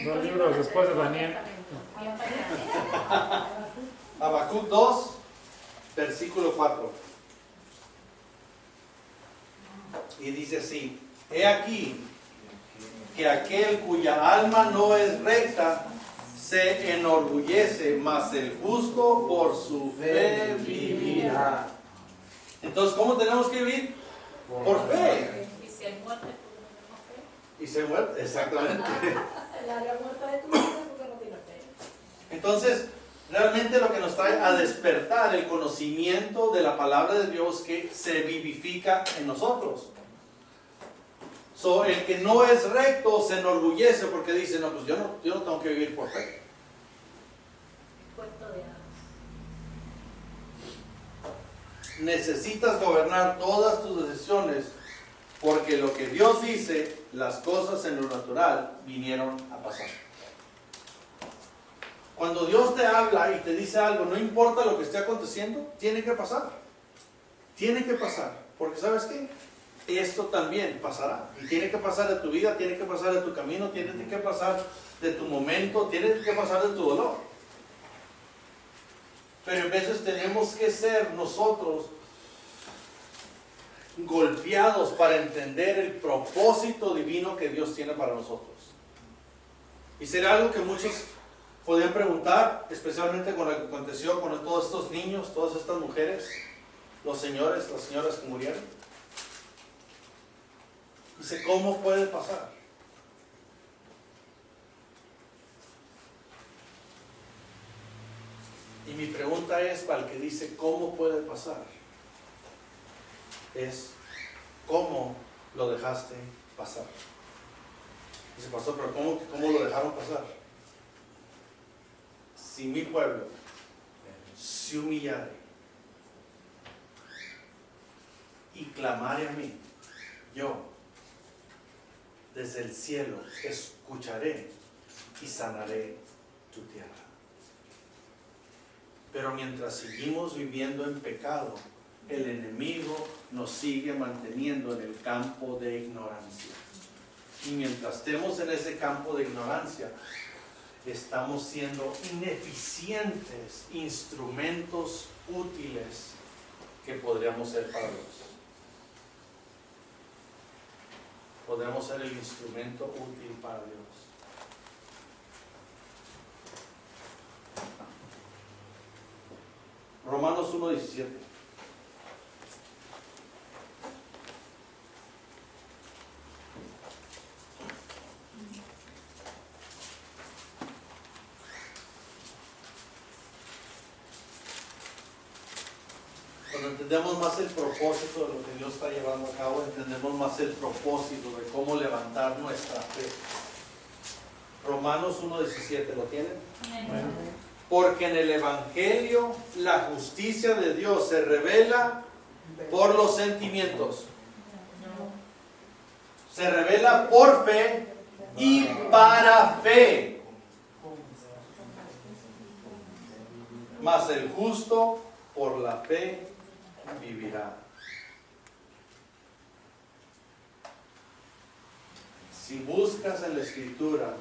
Dos libros después de Daniel. Bien para allá. Habacuc 2, versículo 4. Y dice así: he aquí que aquel cuya alma no es recta se enorgullece, mas el justo por su fe vivirá. Entonces, ¿cómo tenemos que vivir? Por fe. Y si hay muerte, ¿por qué no tenemos fe? Y se muere, exactamente. El área muerta de tu vida, porque no tiene fe. Entonces, realmente lo que nos trae a despertar el conocimiento de la palabra de Dios que se vivifica en nosotros. El que no es recto se enorgullece porque dice, no, pues yo no tengo que vivir por fe. Cuento de hadas. Necesitas gobernar todas tus decisiones porque lo que Dios dice, las cosas en lo natural vinieron a pasar. Cuando Dios te habla y te dice algo, no importa lo que esté aconteciendo, tiene que pasar. Tiene que pasar. Porque ¿sabes qué? Esto también pasará. Y tiene que pasar de tu vida, tiene que pasar de tu camino, tiene que pasar de tu momento, tiene que pasar de tu dolor. Pero en veces tenemos que ser nosotros golpeados para entender el propósito divino que Dios tiene para nosotros. Y será algo que muchos podían preguntar, especialmente con lo que aconteció con todos estos niños, todas estas mujeres, los señores, las señoras que murieron. Dice, ¿cómo puede pasar? Y mi pregunta es, para el que dice, ¿cómo puede pasar? Es, ¿cómo lo dejaste pasar? Dice, pastor, pero ¿cómo lo dejaron pasar? Si mi pueblo se humillare y clamare a mí, yo desde el cielo escucharé y sanaré tu tierra. Pero mientras seguimos viviendo en pecado, el enemigo nos sigue manteniendo en el campo de ignorancia. Y mientras estemos en ese campo de ignorancia, estamos siendo ineficientes instrumentos útiles que podríamos ser para Dios. Podríamos ser el instrumento útil para Dios. Romanos 1:17. Cuando entendemos más el propósito de lo que Dios está llevando a cabo, entendemos más el propósito de cómo levantar nuestra fe. Romanos 1:17, ¿lo tienen? Porque en el Evangelio la justicia de Dios se revela por los sentimientos. Se revela por fe y para fe. Mas el justo por la fe vivirá. Si buscas en la Escritura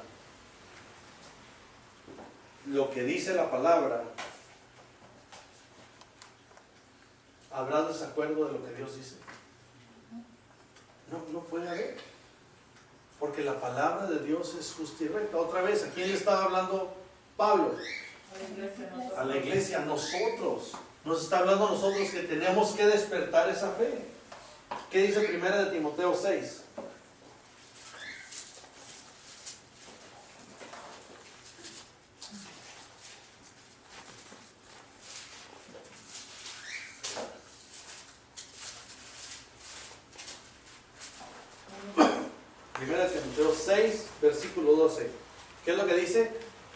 lo que dice la palabra, ¿habrá desacuerdo de lo que Dios dice? No puede haber. Porque la palabra de Dios es justa y recta. Otra vez, ¿a quién le estaba hablando Pablo? A la iglesia, a nosotros. Nos está hablando a nosotros que tenemos que despertar esa fe. ¿Qué dice 1 de Timoteo 6? Primera de Timoteo 6, versículo 12. ¿Qué es lo que dice?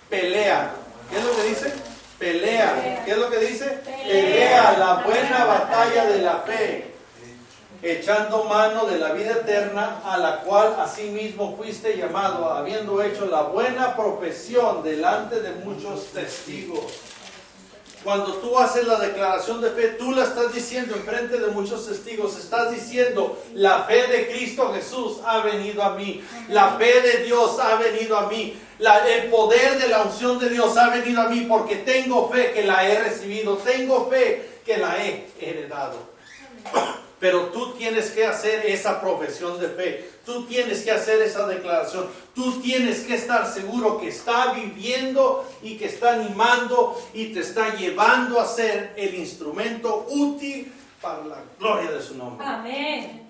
Pelea. ¿Qué es lo que dice? Pelea. ¿Qué es lo que dice? Pelea la buena batalla de la fe, echando mano de la vida eterna, a la cual asimismo fuiste llamado, habiendo hecho la buena profesión delante de muchos testigos. Cuando tú haces la declaración de fe, tú la estás diciendo en frente de muchos testigos. Estás diciendo, la fe de Cristo Jesús ha venido a mí. La fe de Dios ha venido a mí. El poder de la unción de Dios ha venido a mí porque tengo fe que la he recibido. Tengo fe que la he heredado. Pero tú tienes que hacer esa profesión de fe. Tú tienes que hacer esa declaración. Tú tienes que estar seguro que está viviendo y que está animando y te está llevando a ser el instrumento útil para la gloria de su nombre. Amén.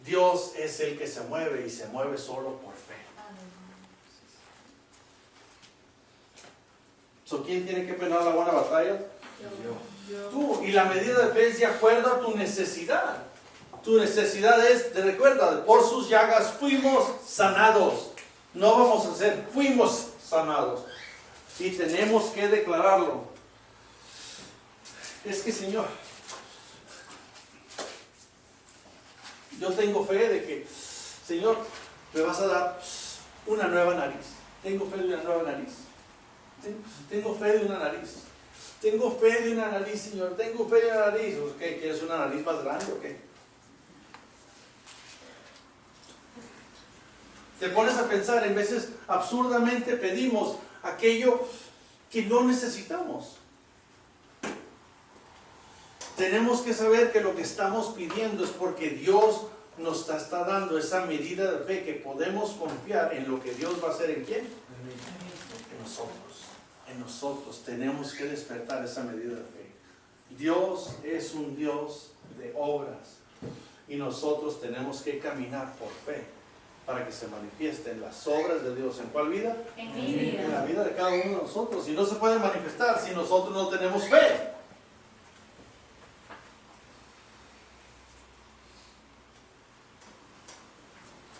Dios es el que se mueve y se mueve solo por fe. ¿Quién tiene que pelear la buena batalla? Tú. Y la medida de fe es de acuerdo a tu necesidad. Tu necesidad es, te recuerda, por sus llagas fuimos sanados. No vamos a ser, fuimos sanados. Y tenemos que declararlo. Es que, Señor, yo tengo fe de que, Señor, me vas a dar una nueva nariz. Tengo fe de una nueva nariz. Tengo fe de una nariz. Tengo fe de una nariz, Señor. Tengo fe de una nariz. ¿Qué? ¿Quieres una nariz más grande o qué? Te pones a pensar, en veces absurdamente pedimos aquello que no necesitamos. Tenemos que saber que lo que estamos pidiendo es porque Dios nos está dando esa medida de fe que podemos confiar en lo que Dios va a hacer. ¿En quién? En nosotros. En nosotros tenemos que despertar esa medida de fe. Dios es un Dios de obras y nosotros tenemos que caminar por fe para que se manifiesten las obras de Dios. ¿En cuál vida? En mi vida. En la vida de cada uno de nosotros. Y no se puede manifestar si nosotros no tenemos fe.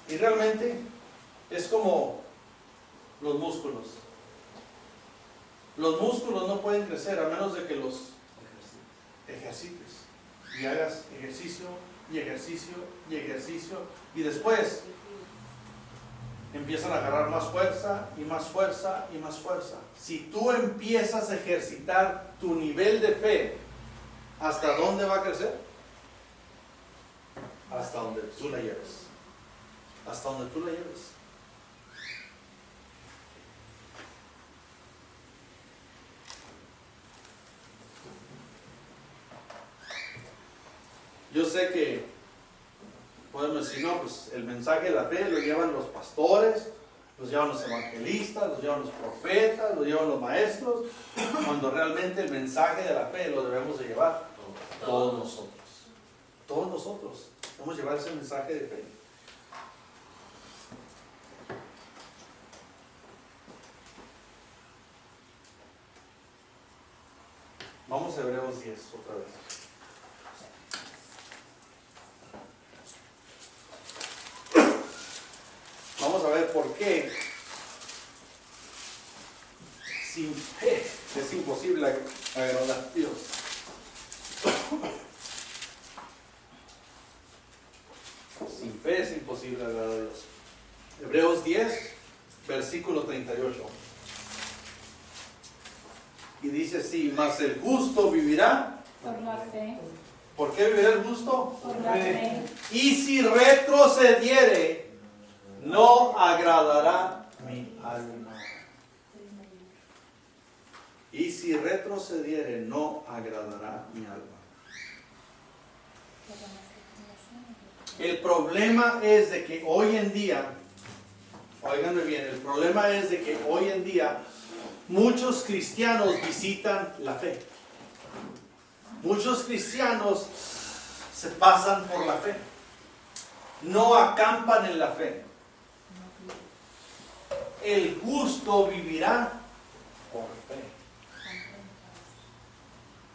Y realmente es como los músculos. Los músculos no pueden crecer a menos de que los ejercites. Y hagas ejercicio, y ejercicio, y ejercicio. Y después empiezan a agarrar más fuerza, y más fuerza, y más fuerza. Si tú empiezas a ejercitar tu nivel de fe, ¿hasta dónde va a crecer? Hasta donde tú la lleves. Hasta donde tú la lleves. Yo sé que podemos decir, no, pues el mensaje de la fe lo llevan los pastores, los llevan los evangelistas, los llevan los profetas, los llevan los maestros, cuando realmente el mensaje de la fe lo debemos de llevar todos nosotros. Todos nosotros debemos llevar ese mensaje de fe. Vamos a Hebreos 10 otra vez. Vamos a ver por qué sin fe es imposible agradar a Dios. Sin fe es imposible agradar a Dios. Hebreos 10, versículo 38. Y dice así, mas el justo vivirá. Por la fe. ¿Por qué vivirá el justo? Por la fe. Y si retrocediere, no agradará mi alma. Y si retrocediere, no agradará mi alma. El problema es de que hoy en día, óiganme bien, el problema es de que hoy en día muchos cristianos visitan la fe. Muchos cristianos se pasan por la fe. No acampan en la fe. El justo vivirá por fe.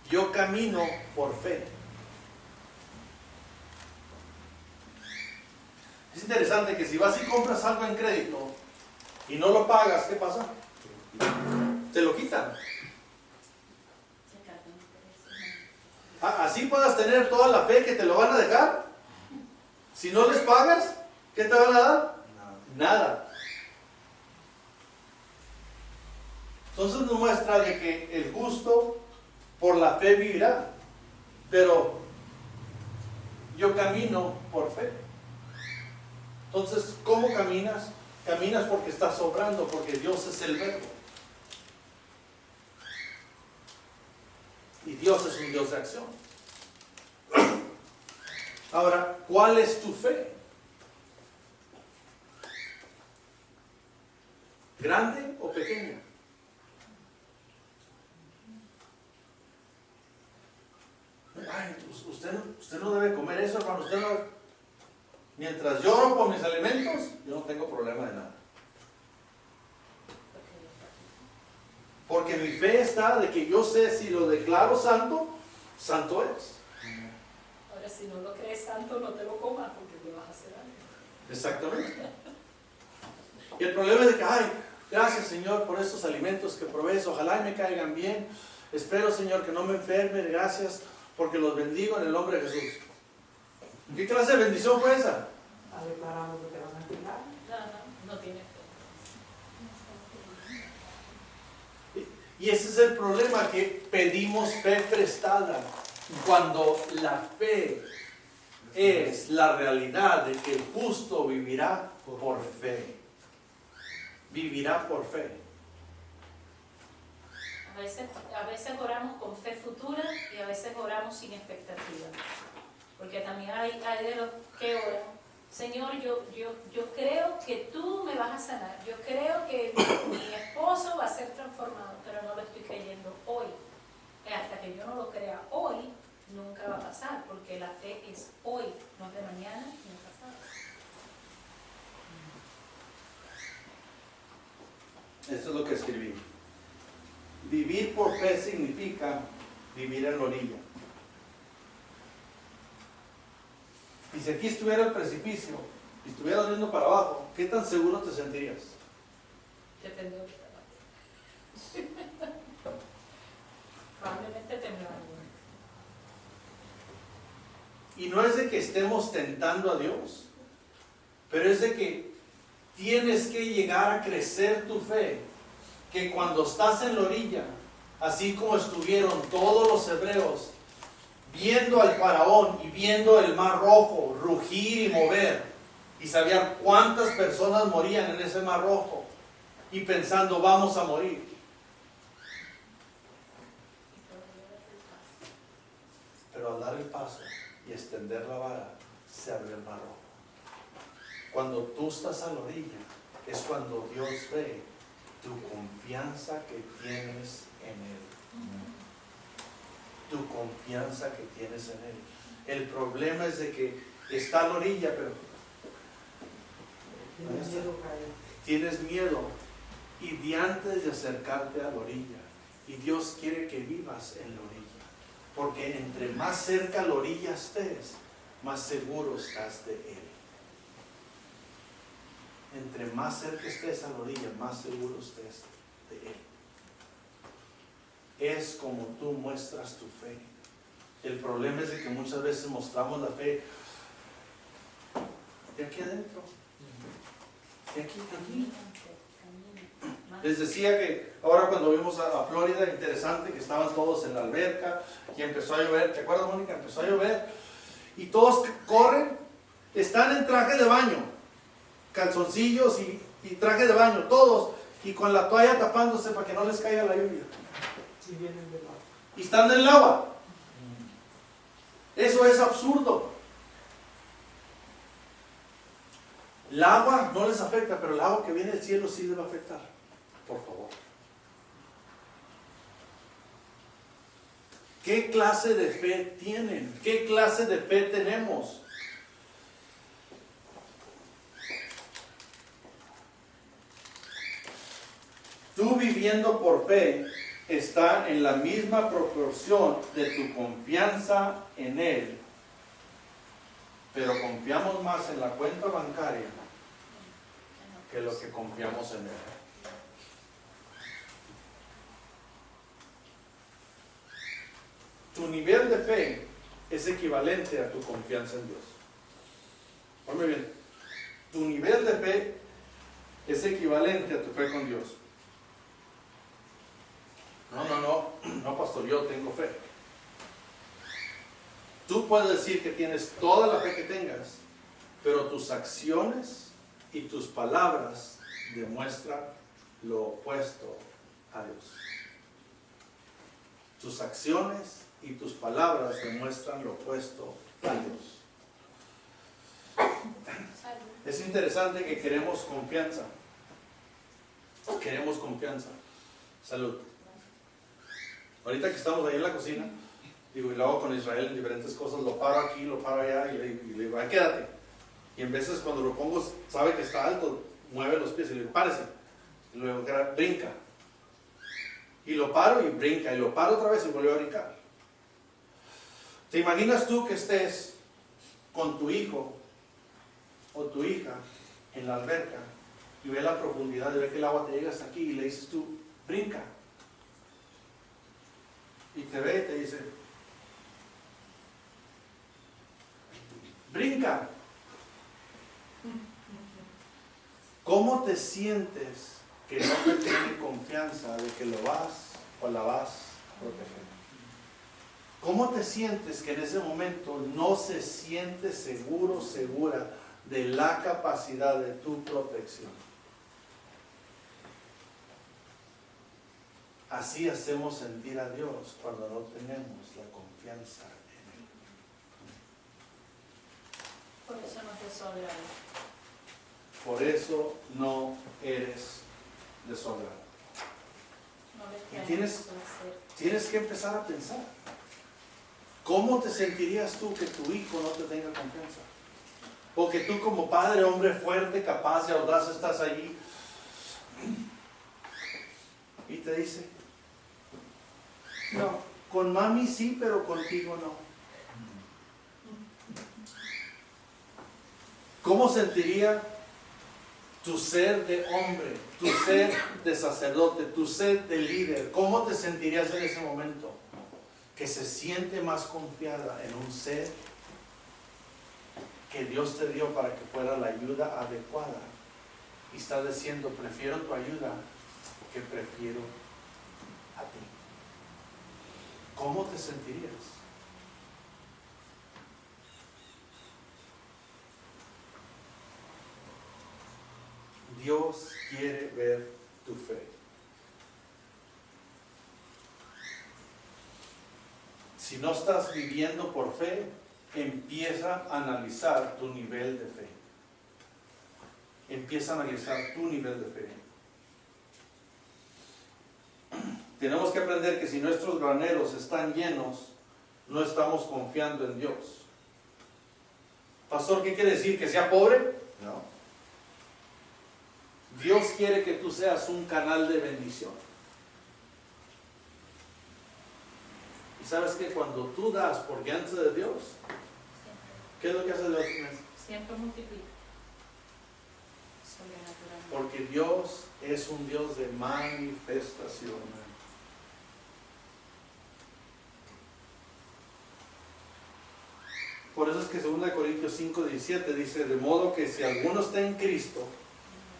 Yo camino por fe. Es interesante que si vas y compras algo en crédito y no lo pagas, ¿qué pasa? Te lo quitan. Así puedas tener toda la fe que te lo van a dejar. Si no les pagas, ¿qué te van a dar? Nada. Entonces nos muestra de que el justo por la fe vivirá. Pero yo camino por fe. Entonces, ¿cómo caminas? Caminas porque estás obrando, porque Dios es el verbo. Y Dios es un Dios de acción. Ahora, ¿cuál es tu fe? ¿Grande o pequeña? Ay, usted no debe comer eso, hermano. Usted no... Mientras yo oro por mis alimentos, yo no tengo problema de nada. Porque mi fe está de que yo sé si lo declaro santo, santo es. Ahora, si no lo crees santo, no te lo comas porque te vas a hacer algo. Exactamente. Y el problema es de que, ay, gracias Señor por estos alimentos que provees, ojalá y me caigan bien. Espero, Señor, que no me enferme, gracias porque los bendigo en el nombre de Jesús. ¿Qué clase de bendición fue esa? No tiene fe. Y ese es el problema, que pedimos fe prestada, cuando la fe es la realidad de que el justo vivirá por fe. Vivirá por fe. A veces oramos con fe futura y a veces oramos sin expectativa. Porque también hay de los que oran, Señor, yo creo que tú me vas a sanar, yo creo que mi esposo va a ser transformado, pero no lo estoy creyendo hoy. Hasta que yo no lo crea hoy, nunca va a pasar, porque la fe es hoy, no es de mañana ni de pasado. Esto es lo que escribí. Vivir por fe significa vivir en la orilla. Y si aquí estuviera el precipicio y estuvieras viendo para abajo, ¿qué tan seguro te sentirías? Depende de lo que te pase. Probablemente temblará. Y no es de que estemos tentando a Dios, pero es de que tienes que llegar a crecer tu fe, que cuando estás en la orilla, así como estuvieron todos los hebreos, viendo al faraón y viendo el mar rojo rugir y mover, y sabían cuántas personas morían en ese mar rojo, y pensando, vamos a morir. Pero al dar el paso y extender la vara, se abrió el mar rojo. Cuando tú estás a la orilla, es cuando Dios ve tu confianza que tienes en Él. Tu confianza que tienes en Él. El problema es de que está a la orilla, pero tienes miedo. Y de antes de acercarte a la orilla, y Dios quiere que vivas en la orilla, porque entre más cerca a la orilla estés, más seguro estás de Él. Entre más cerca estés a la orilla, más seguro estés de Él. Es como tú muestras tu fe. El problema es de que muchas veces mostramos la fe de aquí adentro, de aquí. Les decía que ahora cuando vimos a Florida, interesante que estaban todos en la alberca y empezó a llover. ¿Te acuerdas, Mónica? Empezó a llover y todos corren, están en traje de baño, calzoncillos y traje de baño, todos, y con la toalla tapándose para que no les caiga la lluvia. Y están en el agua. Eso es absurdo. El agua no les afecta, pero el agua que viene del cielo sí les va a afectar. Por favor. ¿Qué clase de fe tienen? ¿Qué clase de fe tenemos? Tú viviendo por fe está en la misma proporción de tu confianza en Él, pero confiamos más en la cuenta bancaria que lo que confiamos en Él. Tu nivel de fe es equivalente a tu confianza en Dios. Muy bien. Tu nivel de fe es equivalente a tu fe con Dios. No, pastor, yo tengo fe. Tú puedes decir que tienes toda la fe que tengas, pero tus acciones y tus palabras demuestran lo opuesto a Dios. Tus acciones y tus palabras demuestran lo opuesto a Dios. Es interesante que queremos confianza. Queremos confianza. Salud. Ahorita que estamos ahí en la cocina, digo, y lo hago con Israel en diferentes cosas, lo paro aquí, lo paro allá y le digo, ahí quédate. Y en veces cuando lo pongo, sabe que está alto, mueve los pies y le digo, párese. Y luego brinca. Y lo paro y brinca, y lo paro otra vez y vuelve a brincar. ¿Te imaginas tú que estés con tu hijo o tu hija en la alberca y ve la profundidad y ve que el agua te llega hasta aquí y le dices tú, brinca? Y te ve y te dice, brinca. ¿Cómo te sientes que no te tiene confianza de que lo vas o la vas a proteger? ¿Cómo te sientes que en ese momento no se siente seguro, segura de la capacidad de tu protección? Así hacemos sentir a Dios cuando no tenemos la confianza en Él. Por eso no te sobra. Por eso no eres desobrado. No le Y traes tienes que empezar a pensar. ¿Cómo te sentirías tú que tu hijo no te tenga confianza? O que tú como padre, hombre fuerte, capaz y audaz, estás allí y te dice, no, con mami sí, pero contigo no. ¿Cómo sentiría tu ser de hombre, tu ser de sacerdote, tu ser de líder? ¿Cómo te sentirías en ese momento? Que se siente más confiada en un ser que Dios te dio para que fuera la ayuda adecuada. Y está diciendo, prefiero tu ayuda que prefiero a ti. ¿Cómo te sentirías? Dios quiere ver tu fe. Si no estás viviendo por fe, empieza a analizar tu nivel de fe. Empieza a analizar tu nivel de fe. Tenemos que aprender que si nuestros graneros están llenos, no estamos confiando en Dios. Pastor, ¿qué quiere decir? ¿Que sea pobre? No. Dios quiere que tú seas un canal de bendición. Y sabes que cuando tú das por guianza de Dios, ¿qué es lo que hace Dios? Siempre multiplica. Sobrenaturalmente. Porque Dios es un Dios de manifestación. Por eso es que 2 Corintios 5:17 dice, de modo que si alguno está en Cristo,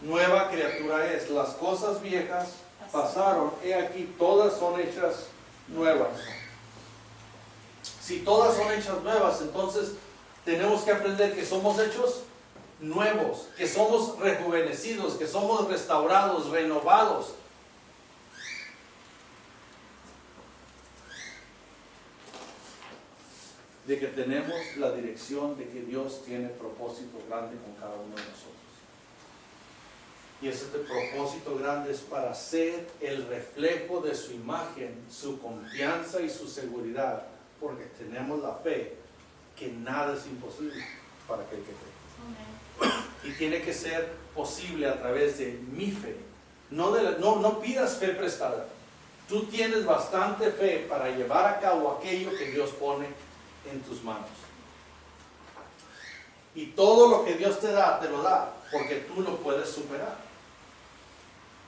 nueva criatura es. Las cosas viejas pasaron, he aquí, todas son hechas nuevas. Si todas son hechas nuevas, entonces tenemos que aprender que somos hechos nuevos, que somos rejuvenecidos, que somos restaurados, renovados. De que tenemos la dirección de que Dios tiene propósito grande con cada uno de nosotros. Y ese propósito grande es para ser el reflejo de su imagen, su confianza y su seguridad, porque tenemos la fe que nada es imposible para aquel que cree. Y tiene que ser posible a través de mi fe. No pidas fe prestada. Tú tienes bastante fe para llevar a cabo aquello que Dios pone en tus manos. Y todo lo que Dios te da, te lo da, porque tú lo puedes superar.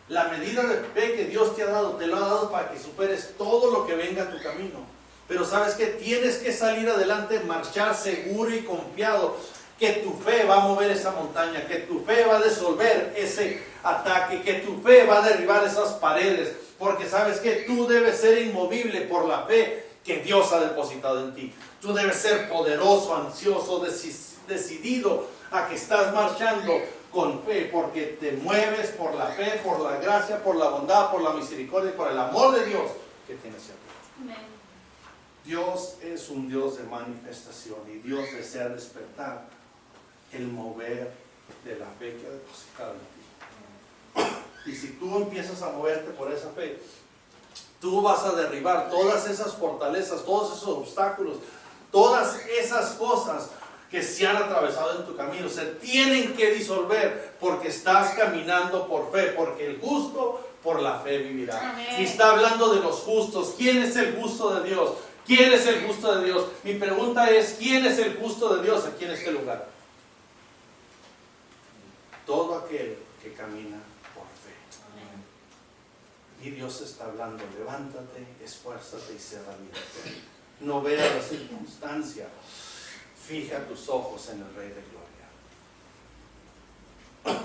La medida de fe que Dios te ha dado, te lo ha dado para que superes todo lo que venga a tu camino. Pero sabes que tienes que salir adelante, marchar seguro y confiado, que tu fe va a mover esa montaña, que tu fe va a disolver ese ataque, que tu fe va a derribar esas paredes, porque sabes que tú debes ser inmovible por la fe que Dios ha depositado en ti. Tú debes ser poderoso, ansioso, decidido a que estás marchando con fe, porque te mueves por la fe, por la gracia, por la bondad, por la misericordia y por el amor de Dios que tienes hacia ti. Dios es un Dios de manifestación y Dios desea despertar el mover de la fe que ha depositado en ti. Y si tú empiezas a moverte por esa fe, tú vas a derribar todas esas fortalezas, todos esos obstáculos, todas esas cosas que se han atravesado en tu camino. Se tienen que disolver porque estás caminando por fe, porque el justo por la fe vivirá. Amén. Y está hablando de los justos. ¿Quién es el justo de Dios? ¿Quién es el justo de Dios? Mi pregunta es, ¿quién es el justo de Dios aquí en este lugar? Todo aquel que camina por fe. Amén. Y Dios está hablando, levántate, esfuérzate y sé valiente. No veas la circunstancia. Fija tus ojos en el Rey de Gloria.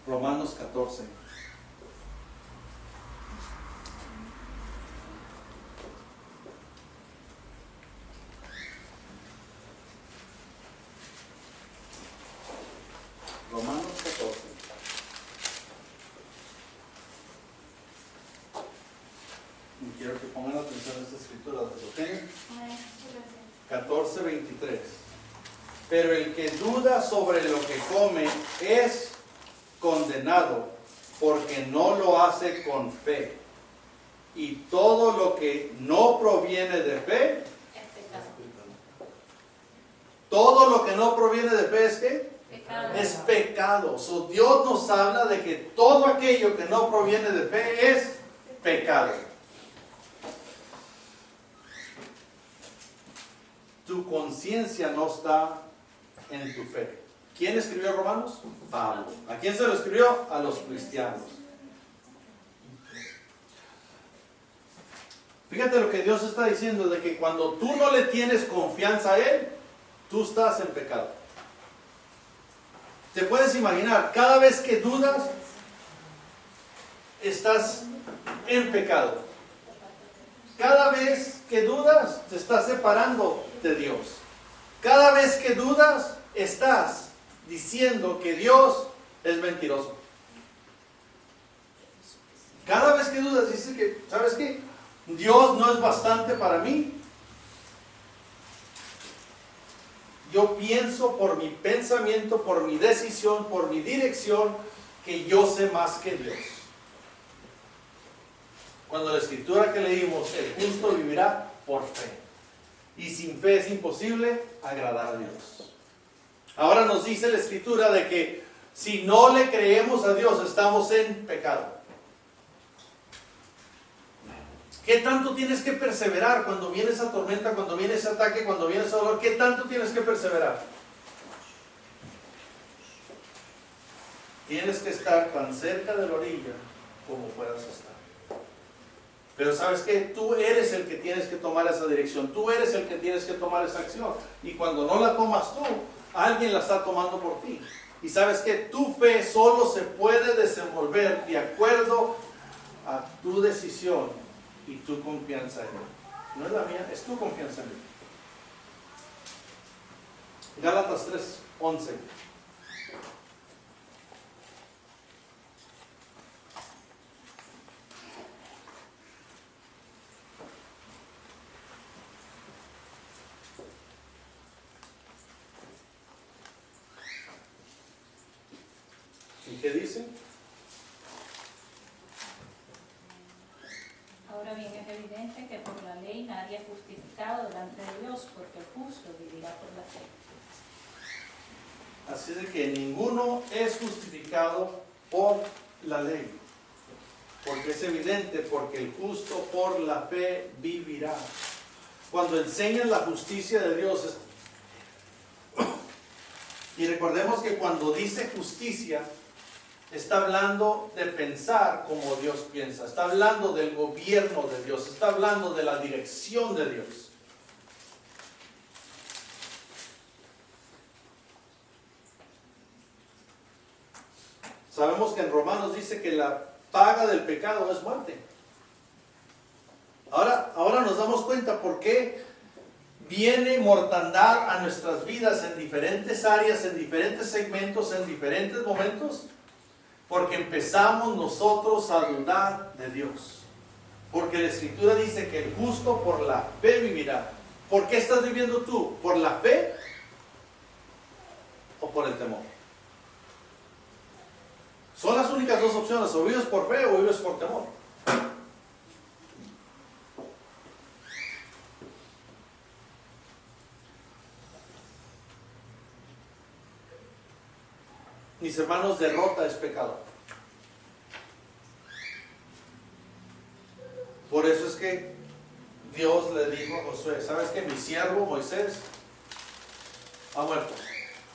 Romanos 14. Romanos 14. Y quiero que pongan atención a esta escritura, ¿lo tienen? 14:23. Pero el que duda sobre lo que come es condenado, porque no lo hace con fe. Y todo lo que no proviene de fe, todo lo que no proviene de fe es ¿qué? Pecado. Es pecado. So, Dios nos habla de que todo aquello que no proviene de fe es pecado. Tu conciencia no está en tu fe. ¿Quién escribió Romanos? Pablo. ¿A quién se lo escribió? A los cristianos. Fíjate lo que Dios está diciendo, de que cuando tú no le tienes confianza a Él, tú estás en pecado. Te puedes imaginar, cada vez que dudas, estás en pecado. Cada vez que dudas, te estás separando de Dios. Cada vez que dudas, estás diciendo que Dios es mentiroso. Cada vez que dudas, dices que, ¿sabes qué? Dios no es bastante para mí. Yo pienso por mi pensamiento, por mi decisión, por mi dirección, que yo sé más que Dios. Cuando la escritura que leímos, el justo vivirá por fe. Y sin fe es imposible agradar a Dios. Ahora nos dice la escritura de que si no le creemos a Dios, estamos en pecado. ¿Qué tanto tienes que perseverar cuando viene esa tormenta, cuando viene ese ataque, cuando viene ese dolor? ¿Qué tanto tienes que perseverar? Tienes que estar tan cerca de la orilla como puedas estar. Pero ¿sabes qué? Tú eres el que tienes que tomar esa dirección. Tú eres el que tienes que tomar esa acción. Y cuando no la tomas tú, alguien la está tomando por ti. Y ¿sabes qué? Tu fe solo se puede desenvolver de acuerdo a tu decisión y tu confianza en Él. No es la mía, es tu confianza en Él. Gálatas 3:11. ¿Y qué dice? Ahora bien, es evidente que por la ley nadie es justificado delante de Dios, porque el justo vivirá por la fe. Así de que ninguno es justificado por la ley. Porque es evidente, porque el justo por la fe vivirá. Cuando enseñan la justicia de Dios, y recordemos que cuando dice justicia, está hablando de pensar como Dios piensa, está hablando del gobierno de Dios, está hablando de la dirección de Dios. Sabemos que en Romanos dice que la paga del pecado es muerte. Ahora nos damos cuenta por qué viene mortandad a nuestras vidas en diferentes áreas, en diferentes segmentos, en diferentes momentos. Porque empezamos nosotros a dudar de Dios. Porque la Escritura dice que el justo por la fe vivirá. ¿Por qué estás viviendo tú? ¿Por la fe o por el temor? Son las únicas dos opciones, o vives por fe o vives por temor. Mis hermanos, derrota es pecado. Por eso es que Dios le dijo a Josué, ¿sabes qué? Mi siervo Moisés ha muerto.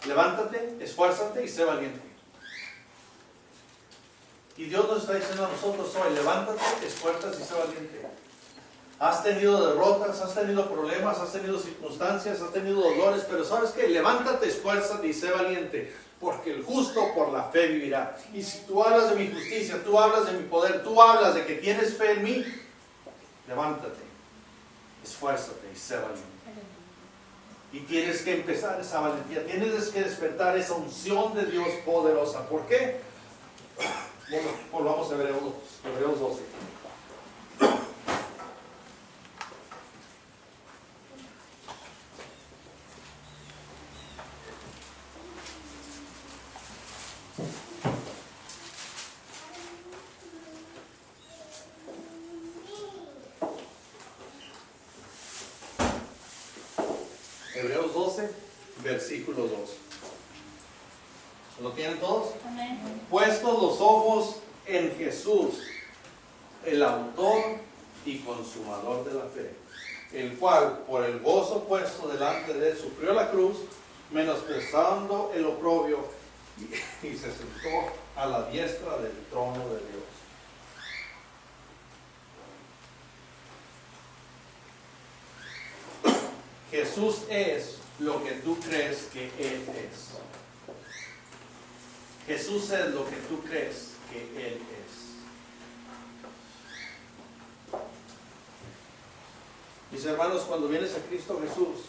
Levántate, esfuérzate y sé valiente. Y Dios nos está diciendo a nosotros hoy, levántate, esfuérzate y sé valiente. Has tenido derrotas, has tenido problemas, has tenido circunstancias, has tenido dolores, pero ¿sabes qué? Levántate, esfuérzate y sé valiente, porque el justo por la fe vivirá. Y si tú hablas de mi justicia, tú hablas de mi poder, tú hablas de que tienes fe en mí, levántate, esfuérzate y sé valiente. Y tienes que empezar esa valentía, tienes que despertar esa unción de Dios poderosa. ¿Por qué? Volvamos a Hebreos 12. Hebreos 12, versículo 2. ¿Lo tienen todos? Amén. Puestos los ojos en Jesús, el autor y consumador de la fe, el cual por el gozo puesto delante de él sufrió la cruz, menospreciando el oprobio, y se sentó a la diestra del trono de Dios. Jesús es lo que tú crees que Él es. Jesús es lo que tú crees que Él es. Mis hermanos, cuando vienes a Cristo Jesús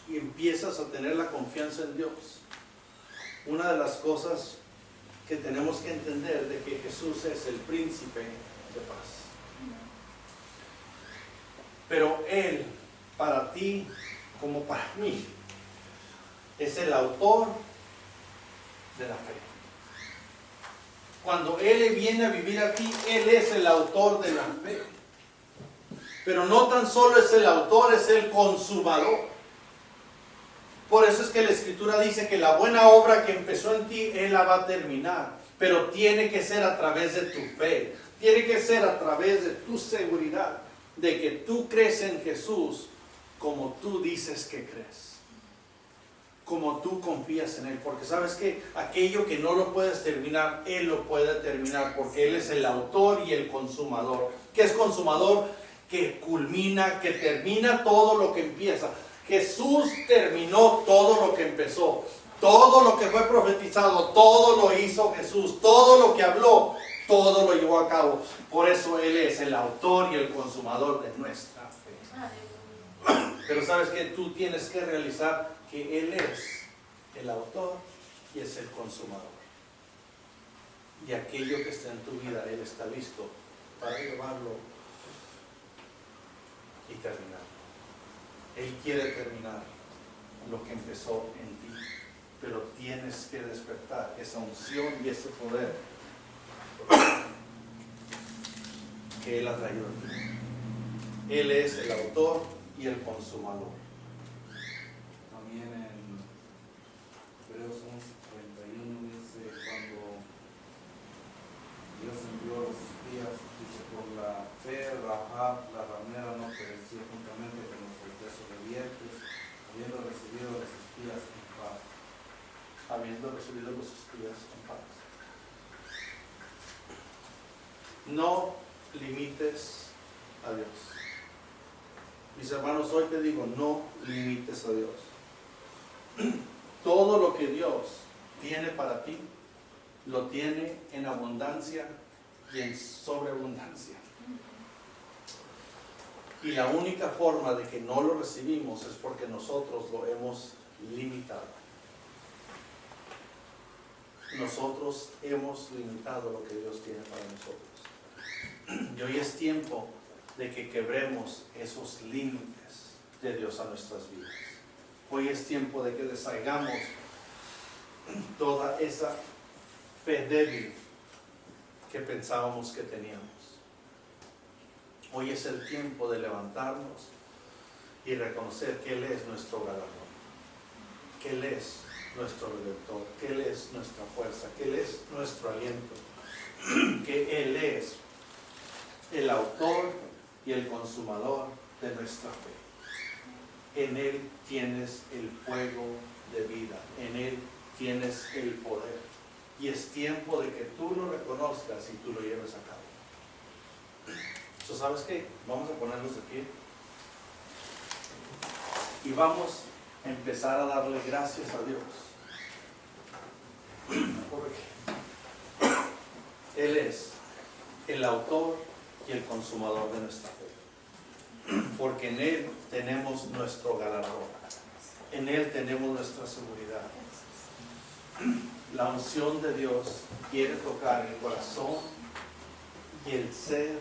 y empiezas a tener la confianza en Dios, una de las cosas que tenemos que entender de que Jesús es el príncipe de paz. Pero Él, para ti como para mí, es el autor de la fe. Cuando Él viene a vivir aquí, Él es el autor de la fe. Pero no tan solo es el autor, es el consumador. Por eso es que la Escritura dice que la buena obra que empezó en ti, Él la va a terminar. Pero tiene que ser a través de tu fe. Tiene que ser a través de tu seguridad de que tú crees en Jesús como tú dices que crees. Como tú confías en Él. Porque sabes que aquello que no lo puedes terminar, Él lo puede terminar. Porque Él es el autor y el consumador. ¿Qué es consumador? Que culmina, que termina todo lo que empieza. Jesús terminó todo lo que empezó. Todo lo que fue profetizado, todo lo hizo Jesús. Todo lo que habló, todo lo llevó a cabo. Por eso Él es el autor y el consumador de nuestra fe. Pero sabes que tú tienes que realizar que Él es el autor y es el consumador. Y aquello que está en tu vida, Él está listo para llevarlo y terminarlo. Él quiere terminar lo que empezó en ti, pero tienes tienes que despertar esa unción y ese poder que Él ha traído a ti. Él es el autor y el consumador. También en Hebreos 11:31 dice, cuando Dios envió a los espías, dice, por la fe Rahab, la ramera, no pereció juntamente con los desobedientes, habiendo recibido a los espías en paz. Habiendo recibido los espías en paz. No limites a Dios. Mis hermanos, hoy te digo, no limites a Dios. Todo lo que Dios tiene para ti, lo tiene en abundancia y en sobreabundancia. Y la única forma de que no lo recibimos es porque nosotros lo hemos limitado. Nosotros hemos limitado lo que Dios tiene para nosotros. Y hoy es tiempo de que quebremos esos límites de Dios a nuestras vidas. Hoy es tiempo de que deshaigamos toda esa fe débil que pensábamos que teníamos. Hoy es el tiempo de levantarnos y reconocer que Él es nuestro galardón, que Él es nuestro redentor, que Él es nuestra fuerza, que Él es nuestro aliento, que Él es el autor y el consumador de nuestra fe. En Él tienes el fuego de vida, en Él tienes el poder. Y es tiempo de que tú lo reconozcas y tú lo lleves a cabo. Entonces, ¿sabes qué? Vamos a ponernos de pie. Y vamos a empezar a darle gracias a Dios. Porque Él es el autor y el consumador de nuestra fe. Porque en Él tenemos nuestro galardón. En Él tenemos nuestra seguridad. La unción de Dios quiere tocar el corazón y el ser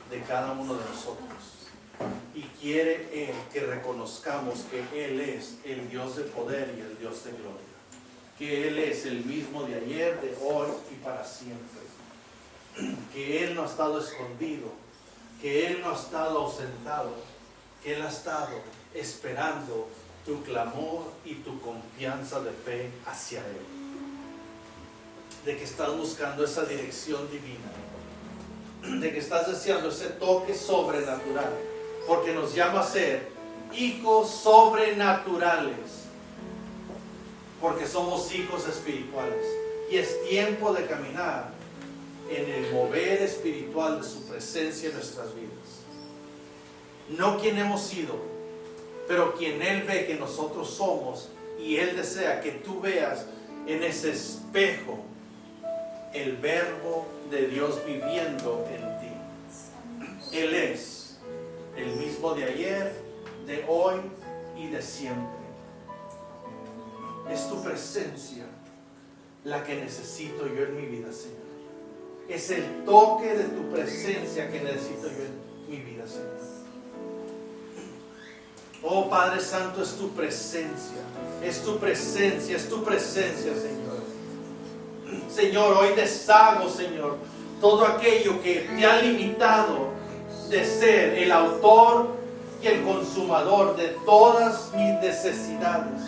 de cada uno de nosotros. Y quiere Él que reconozcamos que Él es el Dios de poder y el Dios de gloria. Que Él es el mismo de ayer, de hoy y para siempre. Que Él no ha estado escondido, que Él no ha estado ausentado, que Él ha estado esperando tu clamor y tu confianza de fe hacia Él. De que estás buscando esa dirección divina, de que estás deseando ese toque sobrenatural, porque nos llama a ser hijos sobrenaturales, porque somos hijos espirituales, y es tiempo de caminar en el mover espiritual de su presencia en nuestras vidas. No quien hemos sido, pero quien Él ve que nosotros somos, y Él desea que tú veas en ese espejo el verbo de Dios viviendo en ti. Él es el mismo de ayer, de hoy y de siempre. Es tu presencia la que necesito yo en mi vida, Señor. Es el toque de tu presencia que necesito yo en mi vida, Señor. Oh Padre Santo, es tu presencia, es tu presencia, es tu presencia, Señor. Señor, hoy deshago, Señor, todo aquello que te ha limitado de ser el autor y el consumador de todas mis necesidades.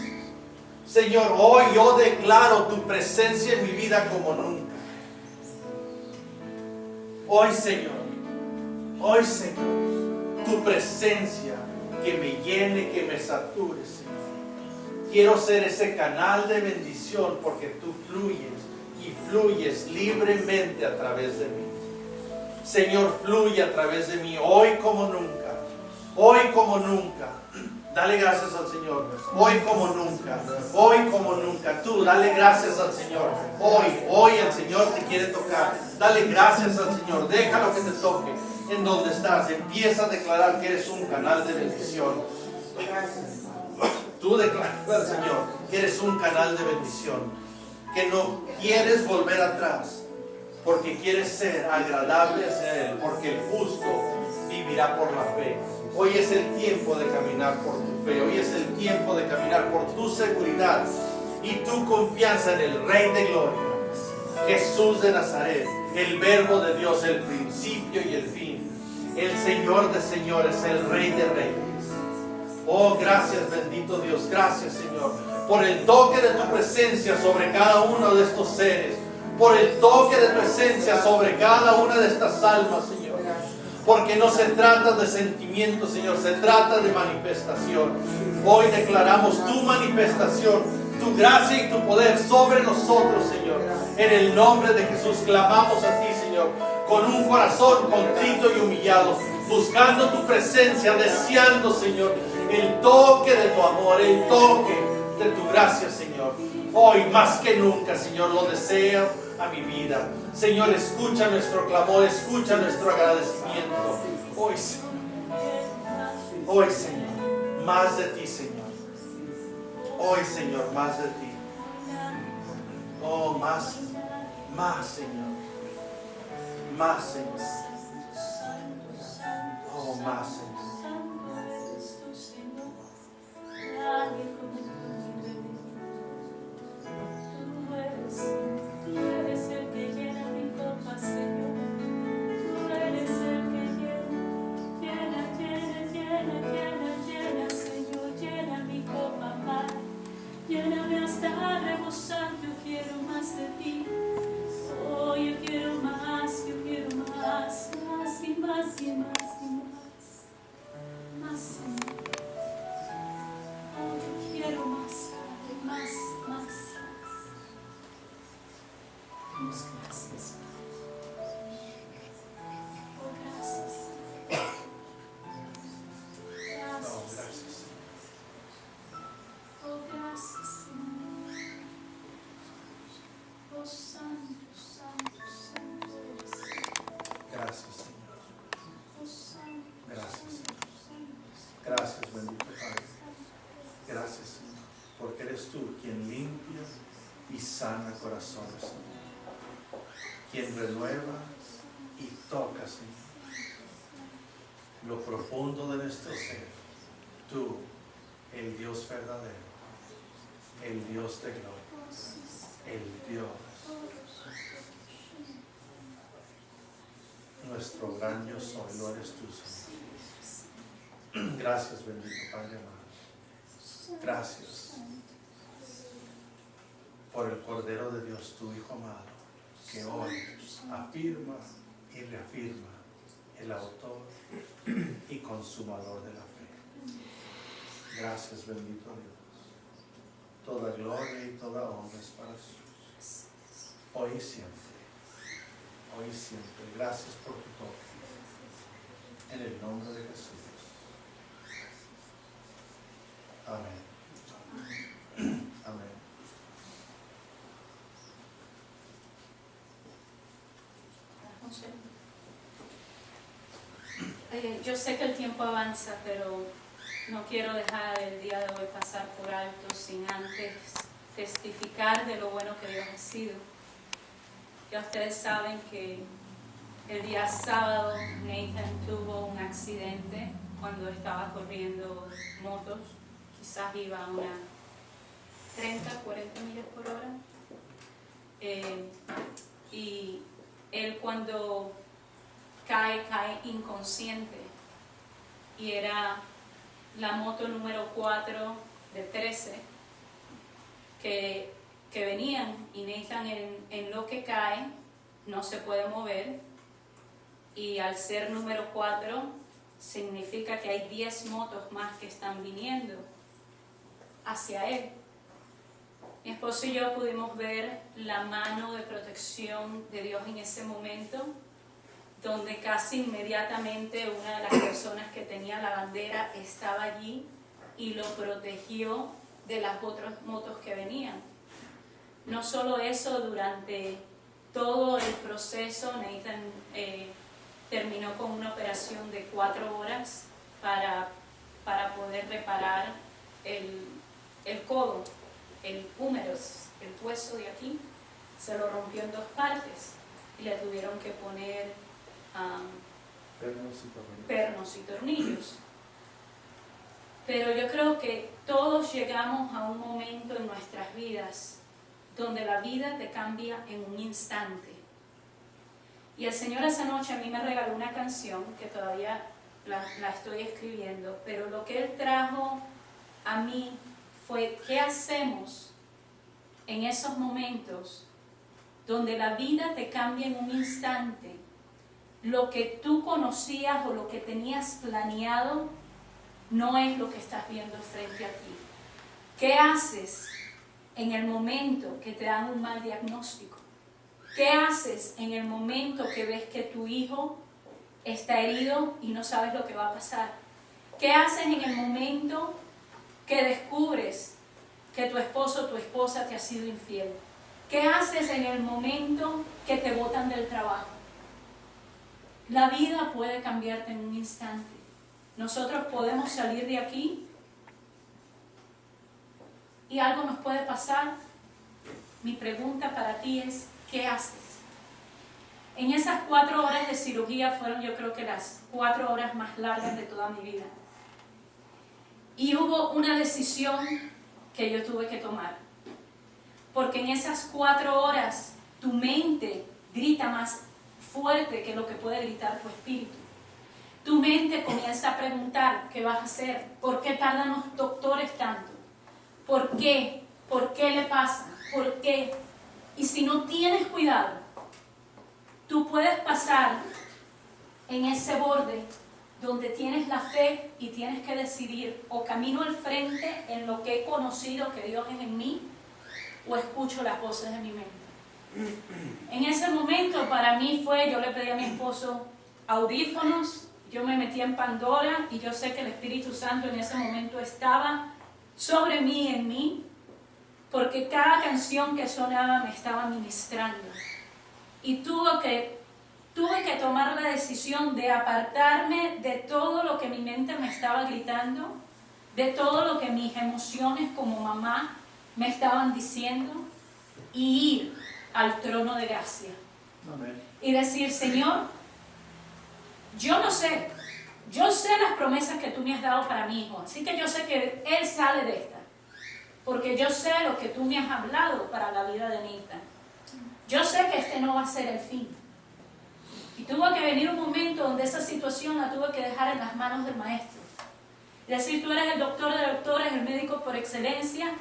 Señor, hoy yo declaro tu presencia en mi vida como nunca. Hoy, Señor, tu presencia que me llene, que me sature, Señor. Quiero ser ese canal de bendición porque tú fluyes y fluyes libremente a través de mí. Señor, fluye a través de mí hoy como nunca. Hoy como nunca. Dale gracias al Señor. Hoy como nunca. Hoy como nunca. Tú dale gracias al Señor. Hoy el Señor te quiere tocar. Dale gracias al Señor. Déjalo que te toque. En donde estás. Empieza a declarar que eres un canal de bendición. Tú declaras al Señor que eres un canal de bendición. Que no quieres volver atrás. Porque quieres ser agradable hacia Él. Porque el justo vivirá por la fe. Hoy es el tiempo de caminar por tu fe. Hoy es el tiempo de caminar por tu seguridad. y tu confianza en el Rey de Gloria, Jesús de Nazaret, el Verbo de Dios, el principio y el fin, el Señor de señores, el Rey de reyes. Oh, gracias, bendito Dios, gracias, Señor, por el toque de tu presencia sobre cada uno de estos seres, por el toque de tu esencia sobre cada una de estas almas, Señor. Porque no se trata de sentimientos, Señor, se trata de manifestación. Hoy declaramos tu manifestación, tu gracia y tu poder sobre nosotros, Señor. En el nombre de Jesús clamamos a ti, Señor, con un corazón contrito y humillado, buscando tu presencia, deseando, Señor, el toque de tu amor, el toque de tu gracia, Señor. Hoy más que nunca, Señor, lo deseo a mi vida. Señor, escucha nuestro clamor, escucha nuestro agradecimiento. Hoy, Señor, más de ti, Señor. Hoy, Señor, más de ti. Oh, más, Señor. Más, Señor. Oh, más, Señor. Tú eres el que llena mi copa, Señor. Tú eres el que llena, Señor. Llena mi copa, Padre. Lléname hasta rebosar. Yo quiero más de ti. Oh, yo quiero más, más y más y más y más. Más, Señor. Oh, yo quiero más, Padre, más. Muchas gracias. Oh, gracias. Oh, gracias. Oh, gracias, Señor. Oh, santo, santo, santo eres. Gracias, Señor. Oh, santo. Gracias, Señor. Santo. Gracias, bendito Padre. Gracias, Señor, porque eres tú quien limpia y sana corazones, Señor. Quien renueva y toca, Señor, lo profundo de nuestro ser. Tú, el Dios verdadero, el Dios de gloria, el Dios, nuestro gran yo soy, lo eres tú, Señor. Gracias, bendito Padre amado. Gracias por el Cordero de Dios, tu Hijo amado, que hoy afirma y reafirma el autor y consumador de la fe. Gracias, bendito Dios. Toda gloria y toda honra es para Jesús. Hoy y siempre. Hoy y siempre. Gracias por tu toque. En el nombre de Jesús. Amén. Amén. Yo sé que el tiempo avanza, pero no quiero dejar el día de hoy pasar por alto sin antes testificar de lo bueno que Dios ha sido. Ya ustedes saben que el día sábado Nathan tuvo un accidente cuando estaba corriendo motos. Quizás iba a unas 30, 40 millas por hora. Y él cuando cae inconsciente, y era la moto número 4 de 13 que venían, y Nathan en lo que cae no se puede mover, y al ser número 4 significa que hay 10 motos más que están viniendo hacia él. Mi esposo y yo pudimos ver la mano de protección de Dios en ese momento, donde casi inmediatamente una de las personas que tenía la bandera estaba allí y lo protegió de las otras motos que venían. No solo eso, durante todo el proceso Nathan terminó con una operación de 4 horas para poder reparar el codo, el húmerus, el hueso de aquí, se lo rompió en 2 partes y le tuvieron que poner pernos y tornillos. pero yo creo que todos llegamos a un momento en nuestras vidas donde la vida te cambia en un instante. Y el Señor esa noche a mí me regaló una canción que todavía la estoy escribiendo, pero lo que Él trajo a mí fue ¿qué hacemos en esos momentos donde la vida te cambia en un instante? Lo que tú conocías o lo que tenías planeado no es lo que estás viendo frente a ti. ¿Qué haces en el momento que te dan un mal diagnóstico? ¿Qué haces en el momento que ves que tu hijo está herido y no sabes lo que va a pasar? ¿Qué haces en el momento que descubres que tu esposo o tu esposa te ha sido infiel? ¿Qué haces en el momento que te botan del trabajo? La vida puede cambiarte en un instante. Nosotros podemos salir de aquí y algo nos puede pasar. Mi pregunta para ti es, ¿qué haces? En esas 4 horas de cirugía fueron, yo creo que las 4 horas más largas de toda mi vida. Y hubo una decisión que yo tuve que tomar. Porque en esas 4 horas tu mente grita más fuerte que lo que puede gritar tu espíritu. Tu mente comienza a preguntar, ¿qué vas a hacer? ¿Por qué tardan los doctores tanto? ¿Por qué? ¿Por qué le pasa? ¿Por qué? Y si no tienes cuidado, tú puedes pasar en ese borde donde tienes la fe y tienes que decidir o camino al frente en lo que he conocido que Dios es en mí o escucho las voces de mi mente. En ese momento para mí fue, yo le pedí a mi esposo audífonos, yo me metí en Pandora y yo sé que el Espíritu Santo en ese momento estaba sobre mí, en mí, porque cada canción que sonaba me estaba ministrando. Y tuve que tomar la decisión de apartarme de todo lo que mi mente me estaba gritando, de todo lo que mis emociones como mamá me estaban diciendo, y ir al trono de gracia. Amén. Y decir, Señor, yo no sé, yo sé las promesas que tú me has dado para mi hijo, así que yo sé que él sale de esta, porque yo sé lo que tú me has hablado para la vida de Nathan. Yo sé que este no va a ser el fin. Y tuvo que venir un momento donde esa situación la tuve que dejar en las manos del maestro. Y decir, tú eres el doctor de doctores, el médico por excelencia,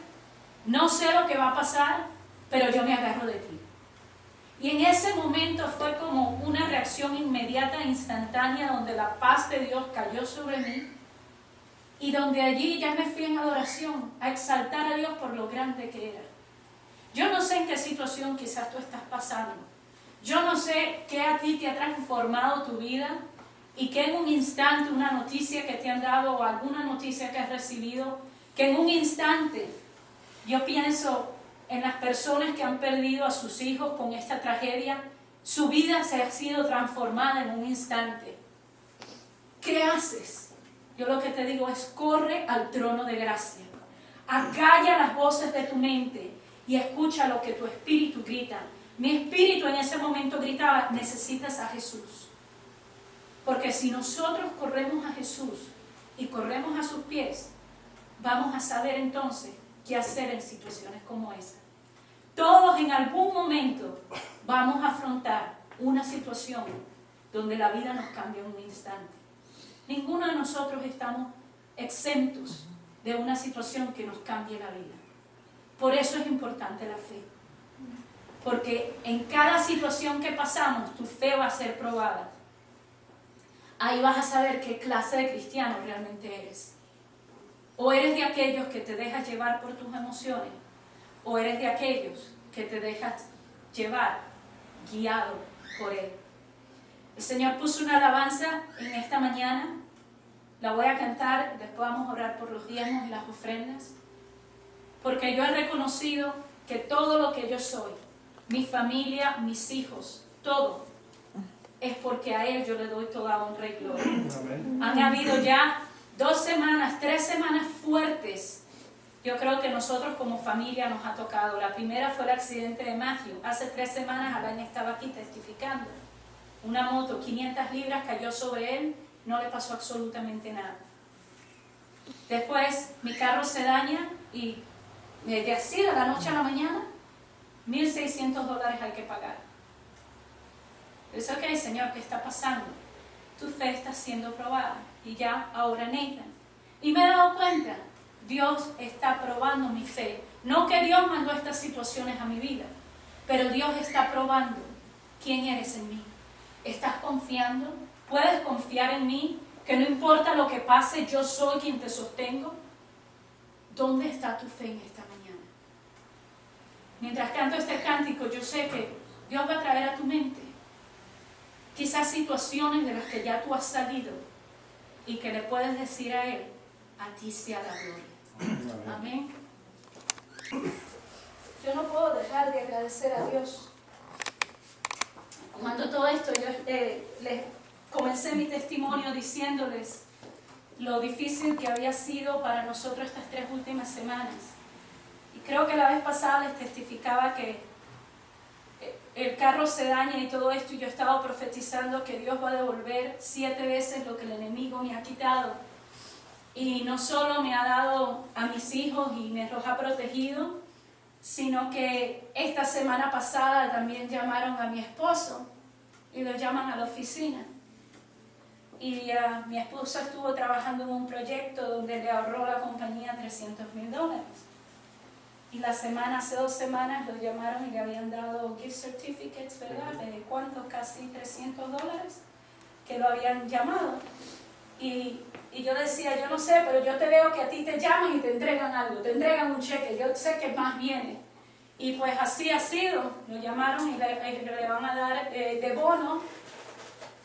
no sé lo que va a pasar, pero yo me agarro de ti. Y en ese momento fue como una reacción inmediata, instantánea, donde la paz de Dios cayó sobre mí y donde allí ya me fui en adoración a exaltar a Dios por lo grande que era. Yo no sé en qué situación quizás tú estás pasando. Yo no sé qué a ti te ha transformado tu vida y que en un instante una noticia que te han dado o alguna noticia que has recibido, que en un instante yo pienso en las personas que han perdido a sus hijos con esta tragedia, su vida se ha sido transformada en un instante. ¿Qué haces? Yo lo que te digo es, corre al trono de gracia. Acalla las voces de tu mente y escucha lo que tu espíritu grita. Mi espíritu en ese momento gritaba, necesitas a Jesús. Porque si nosotros corremos a Jesús y corremos a sus pies, vamos a saber entonces qué hacer en situaciones como esa. Todos en algún momento vamos a afrontar una situación donde la vida nos cambia en un instante. Ninguno de nosotros estamos exentos de una situación que nos cambie la vida. Por eso es importante la fe. Porque en cada situación que pasamos, tu fe va a ser probada. Ahí vas a saber qué clase de cristiano realmente eres. O eres de aquellos que te dejas llevar por tus emociones, o eres de aquellos que te dejas llevar, guiado por Él. El Señor puso una alabanza en esta mañana, la voy a cantar, después vamos a orar por los diezmos y las ofrendas, porque yo he reconocido que todo lo que yo soy, mi familia, mis hijos, todo, es porque a Él yo le doy toda honra y gloria. Amén. Han habido ya 2 semanas, 3 semanas fuertes. Yo creo que nosotros como familia nos ha tocado. La primera fue el accidente de Matthew. Hace 3 semanas Alain estaba aquí testificando. Una moto, 500 libras, cayó sobre él, no le pasó absolutamente nada. Después mi carro se daña y de así de la noche a la mañana, $1,600 hay que pagar. Es ok, Señor, ¿qué está pasando? Tu fe está siendo probada. Y ya, ahora Nathan. Y me he dado cuenta, Dios está probando mi fe. No que Dios mandó estas situaciones a mi vida, pero Dios está probando quién eres en mí. ¿Estás confiando? ¿Puedes confiar en mí? Que no importa lo que pase, yo soy quien te sostengo. ¿Dónde está tu fe en esta mañana? Mientras canto este cántico, yo sé que Dios va a traer a tu mente quizás situaciones de las que ya tú has salido y que le puedes decir a Él, a ti sea la gloria. Amén. Yo no puedo dejar de agradecer a Dios. Cuando todo esto, yo les comencé mi testimonio diciéndoles lo difícil que había sido para nosotros estas 3 últimas semanas. Y creo que la vez pasada les testificaba que el carro se daña y todo esto, y yo estaba profetizando que Dios va a devolver 7 veces lo que el enemigo me ha quitado. Y no solo me ha dado a mis hijos y me los ha protegido, sino que esta semana pasada también llamaron a mi esposo y lo llaman a la oficina. Y mi esposo estuvo trabajando en un proyecto donde le ahorró a la compañía $300,000. Y hace 2 semanas lo llamaron y le habían dado gift certificates, ¿verdad? ¿De cuánto? Casi $300 que lo habían llamado. Y yo decía, yo no sé, pero yo te veo que a ti te llaman y te entregan algo, te entregan un cheque, yo sé que más viene. Y pues así ha sido, lo llamaron y le van a dar de bono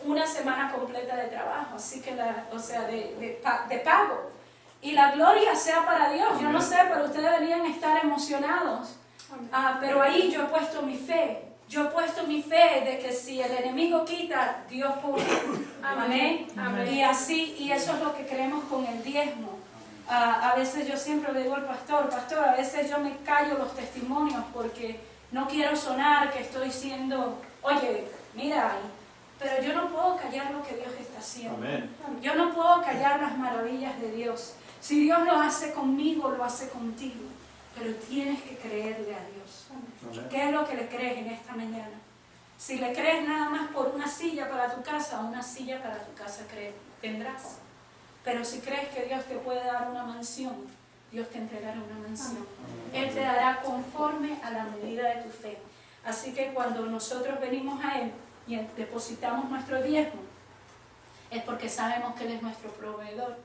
1 semana completa de trabajo, así que de pago. Y la gloria sea para Dios. Yo no sé, pero ustedes deberían estar emocionados. Pero ahí yo he puesto mi fe. Yo he puesto mi fe de que si el enemigo quita, Dios pone. Amén. Amén. Y así, y eso es lo que creemos con el diezmo. A veces yo siempre le digo al pastor, a veces yo me callo los testimonios porque no quiero sonar que estoy siendo, oye, mira, pero yo no puedo callar lo que Dios está haciendo. Amén. Yo no puedo callar las maravillas de Dios. Si Dios lo hace conmigo, lo hace contigo. Pero tienes que creerle a Dios. Amén. ¿Qué es lo que le crees en esta mañana? Si le crees nada más por una silla para tu casa, una silla para tu casa tendrás. Pero si crees que Dios te puede dar una mansión, Dios te entregará una mansión. Él te dará conforme a la medida de tu fe. Así que cuando nosotros venimos a Él y depositamos nuestro diezmo, es porque sabemos que Él es nuestro proveedor.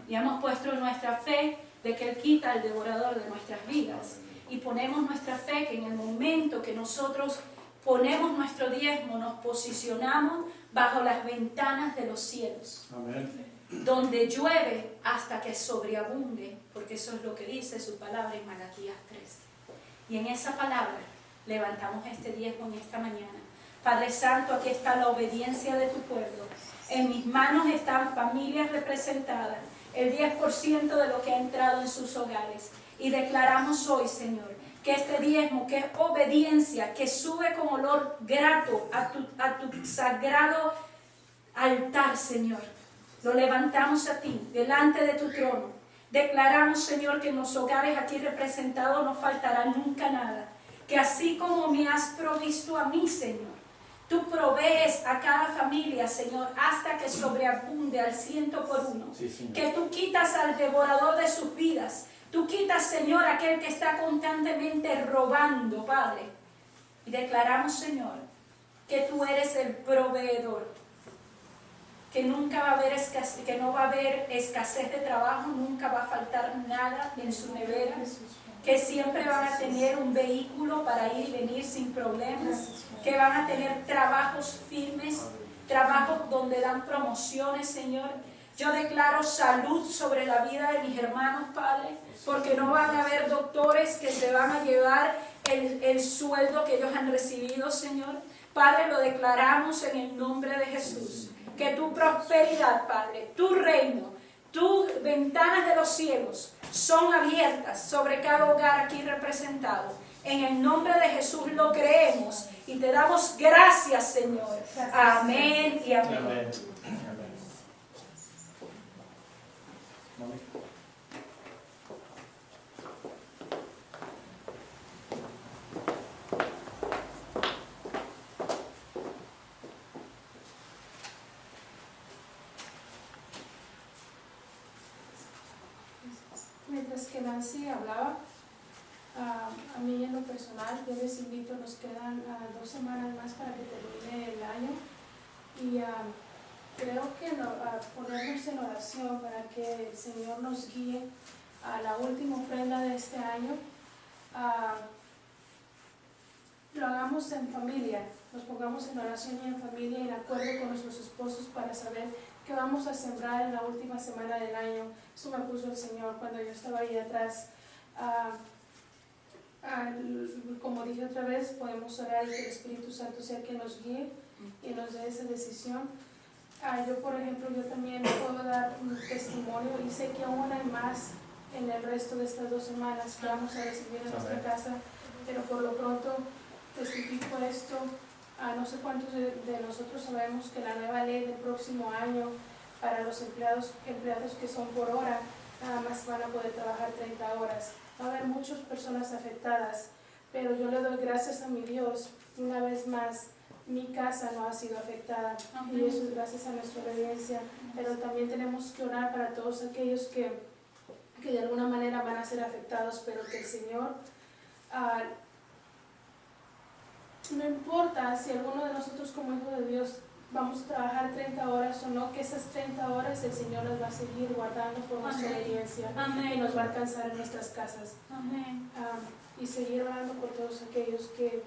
Y hemos puesto nuestra fe de que Él quita el devorador de nuestras vidas. Y ponemos nuestra fe que en el momento que nosotros ponemos nuestro diezmo, nos posicionamos bajo las ventanas de los cielos. Amén. Donde llueve hasta que sobreabunde, porque eso es lo que dice su palabra en Malaquías 3. Y en esa palabra levantamos este diezmo en esta mañana. Padre Santo, aquí está la obediencia de tu pueblo. En mis manos están familias representadas, el 10% de lo que ha entrado en sus hogares. Y declaramos hoy, Señor, que este diezmo, que es obediencia, que sube con olor grato a tu sagrado altar, Señor. Lo levantamos a ti, delante de tu trono. Declaramos, Señor, que en los hogares aquí representados no faltará nunca nada. Que así como me has provisto a mí, Señor, tú provees a cada familia, Señor, hasta que sobreabunde al 100%. Sí, que tú quitas al devorador de sus vidas. Tú quitas, Señor, aquel que está constantemente robando, Padre. Y declaramos, Señor, que tú eres el proveedor. Que nunca va a haber escasez, que no va a haber escasez de trabajo, nunca va a faltar nada en su nevera. Que siempre van a tener un vehículo para ir y venir sin problemas. Que van a tener trabajos firmes, trabajos donde dan promociones, Señor. Yo declaro salud sobre la vida de mis hermanos, Padre, porque no van a haber doctores que se van a llevar el sueldo que ellos han recibido, Señor. Padre, lo declaramos en el nombre de Jesús. Que tu prosperidad, Padre, tu reino, tus ventanas de los cielos son abiertas sobre cada hogar aquí representado. En el nombre de Jesús lo creemos y te damos gracias, Señor. Amén y amén. Amén. antes que Nancy hablaba, a mí en lo personal, yo les invito, nos quedan 2 semanas más para que termine el año y creo que ponernos en oración para que el Señor nos guíe a la última ofrenda de este año. Lo hagamos en familia, nos pongamos en oración y en familia, en acuerdo con nuestros esposos para saber qué vamos a sembrar en la última semana del año. Eso me puso el Señor cuando yo estaba ahí atrás. Como dije otra vez, podemos orar y que el Espíritu Santo sea quien nos guíe y nos dé esa decisión. Yo, por ejemplo, yo también puedo dar un testimonio y sé que aún hay más en el resto de estas 2 semanas que vamos a recibir en nuestra casa, pero por lo pronto testifico esto. No sé cuántos de nosotros sabemos que la nueva ley del próximo año para los empleados que son por hora, nada más van a poder trabajar 30 horas. Va a haber muchas personas afectadas, pero yo le doy gracias a mi Dios. Una vez más, mi casa no ha sido afectada, y eso es gracias a nuestra obediencia. Pero también tenemos que orar para todos aquellos que de alguna manera van a ser afectados, pero que el Señor, no importa si alguno de nosotros como hijo de Dios vamos a trabajar 30 horas o no, que esas 30 horas el Señor las va a seguir guardando por nuestra obediencia y nos va a alcanzar en nuestras casas. Y seguir orando por todos aquellos que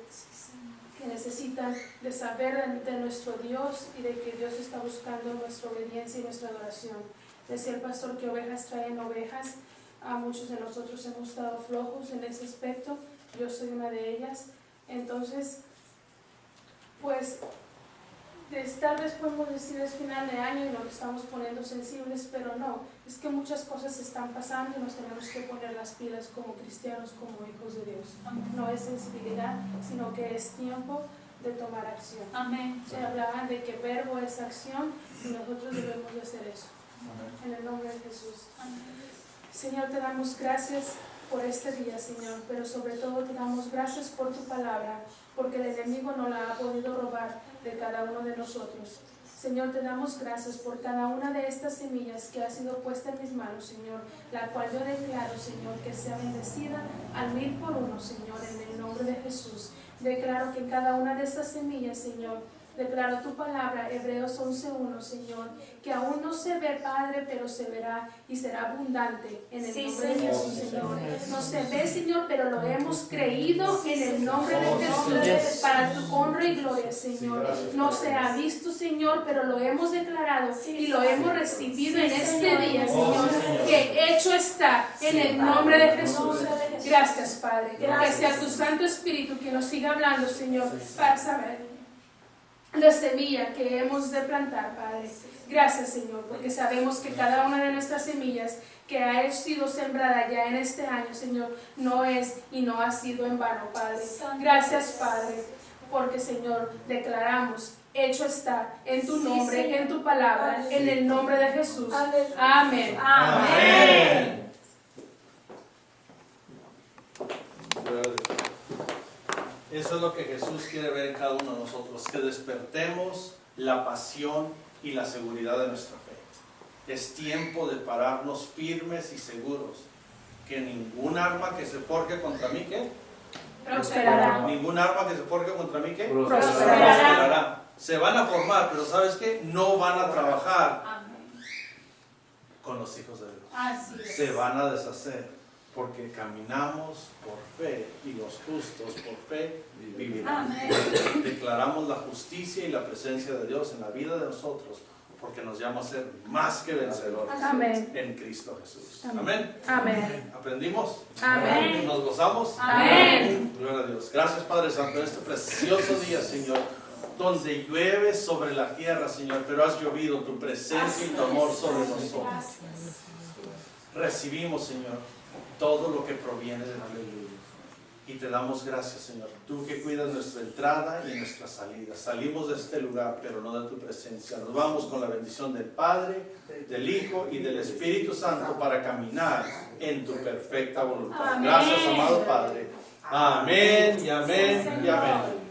necesitan de saber de nuestro Dios y de que Dios está buscando nuestra obediencia y nuestra adoración. Decía el pastor que ovejas traen ovejas. Muchos de nosotros hemos estado flojos en ese aspecto, yo soy una de ellas. Entonces, pues tal vez podemos decir es final de año y nos estamos poniendo sensibles, pero no, es que muchas cosas están pasando y nos tenemos que poner las pilas como cristianos, como hijos de Dios. No es sensibilidad, sino que es tiempo de tomar acción. Se hablaban de que verbo es acción y nosotros debemos de hacer eso. En el nombre de Jesús. Señor, te damos gracias por este día, Señor, pero sobre todo te damos gracias por tu palabra, porque el enemigo no la ha podido robar de cada uno de nosotros. Señor, te damos gracias por cada una de estas semillas que ha sido puesta en mis manos, Señor, la cual yo declaro, Señor, que sea bendecida al 1000 por 1, Señor, en el nombre de Jesús. Declaro que cada una de estas semillas, Señor, declaro tu palabra, Hebreos 11:1, Señor, que aún no se ve, Padre, pero se verá y será abundante en el nombre de Jesús, Señor. No se ve, Señor, pero lo hemos creído en el nombre de Jesús, para tu honra y gloria, Señor. No se ha visto, Señor, pero lo hemos declarado y lo hemos recibido en este día, Señor, que hecho está en el nombre de Jesús. Gracias, Padre. Que sea tu Santo Espíritu que nos siga hablando, Señor, para saber la semilla que hemos de plantar, Padre. Gracias, Señor, porque sabemos que cada una de nuestras semillas que ha sido sembrada ya en este año, Señor, no es y no ha sido en vano, Padre. Gracias, Padre, porque, Señor, declaramos, hecho está en tu nombre, en tu palabra, en el nombre de Jesús. Amén. Amén. Eso es lo que Jesús quiere ver en cada uno de nosotros, que despertemos la pasión y la seguridad de nuestra fe. Es tiempo de pararnos firmes y seguros, que ningún arma que se forje contra mí, ¿qué? Prosperará. Ningún arma que se forje contra mí, ¿qué? Prosperará. Se van a formar, pero ¿sabes qué? No van a trabajar con los hijos de Dios. Se van a deshacer. Porque caminamos por fe y los justos por fe vivirán. Declaramos la justicia y la presencia de Dios en la vida de nosotros, porque nos llama a ser más que vencedores en Cristo Jesús. Amén. Amén. ¿Aprendimos? Amén. ¿Nos gozamos? Amén. Gloria a Dios. Gracias, Padre Santo, en este precioso día, Señor, donde llueve sobre la tierra, Señor, pero has llovido tu presencia y tu amor sobre nosotros. Recibimos, Señor, todo lo que proviene de la aleluya. Y te damos gracias, Señor. Tú que cuidas nuestra entrada y nuestra salida. Salimos de este lugar, pero no de tu presencia. Nos vamos con la bendición del Padre, del Hijo y del Espíritu Santo para caminar en tu perfecta voluntad. Gracias, amado Padre. Amén y amén y amén.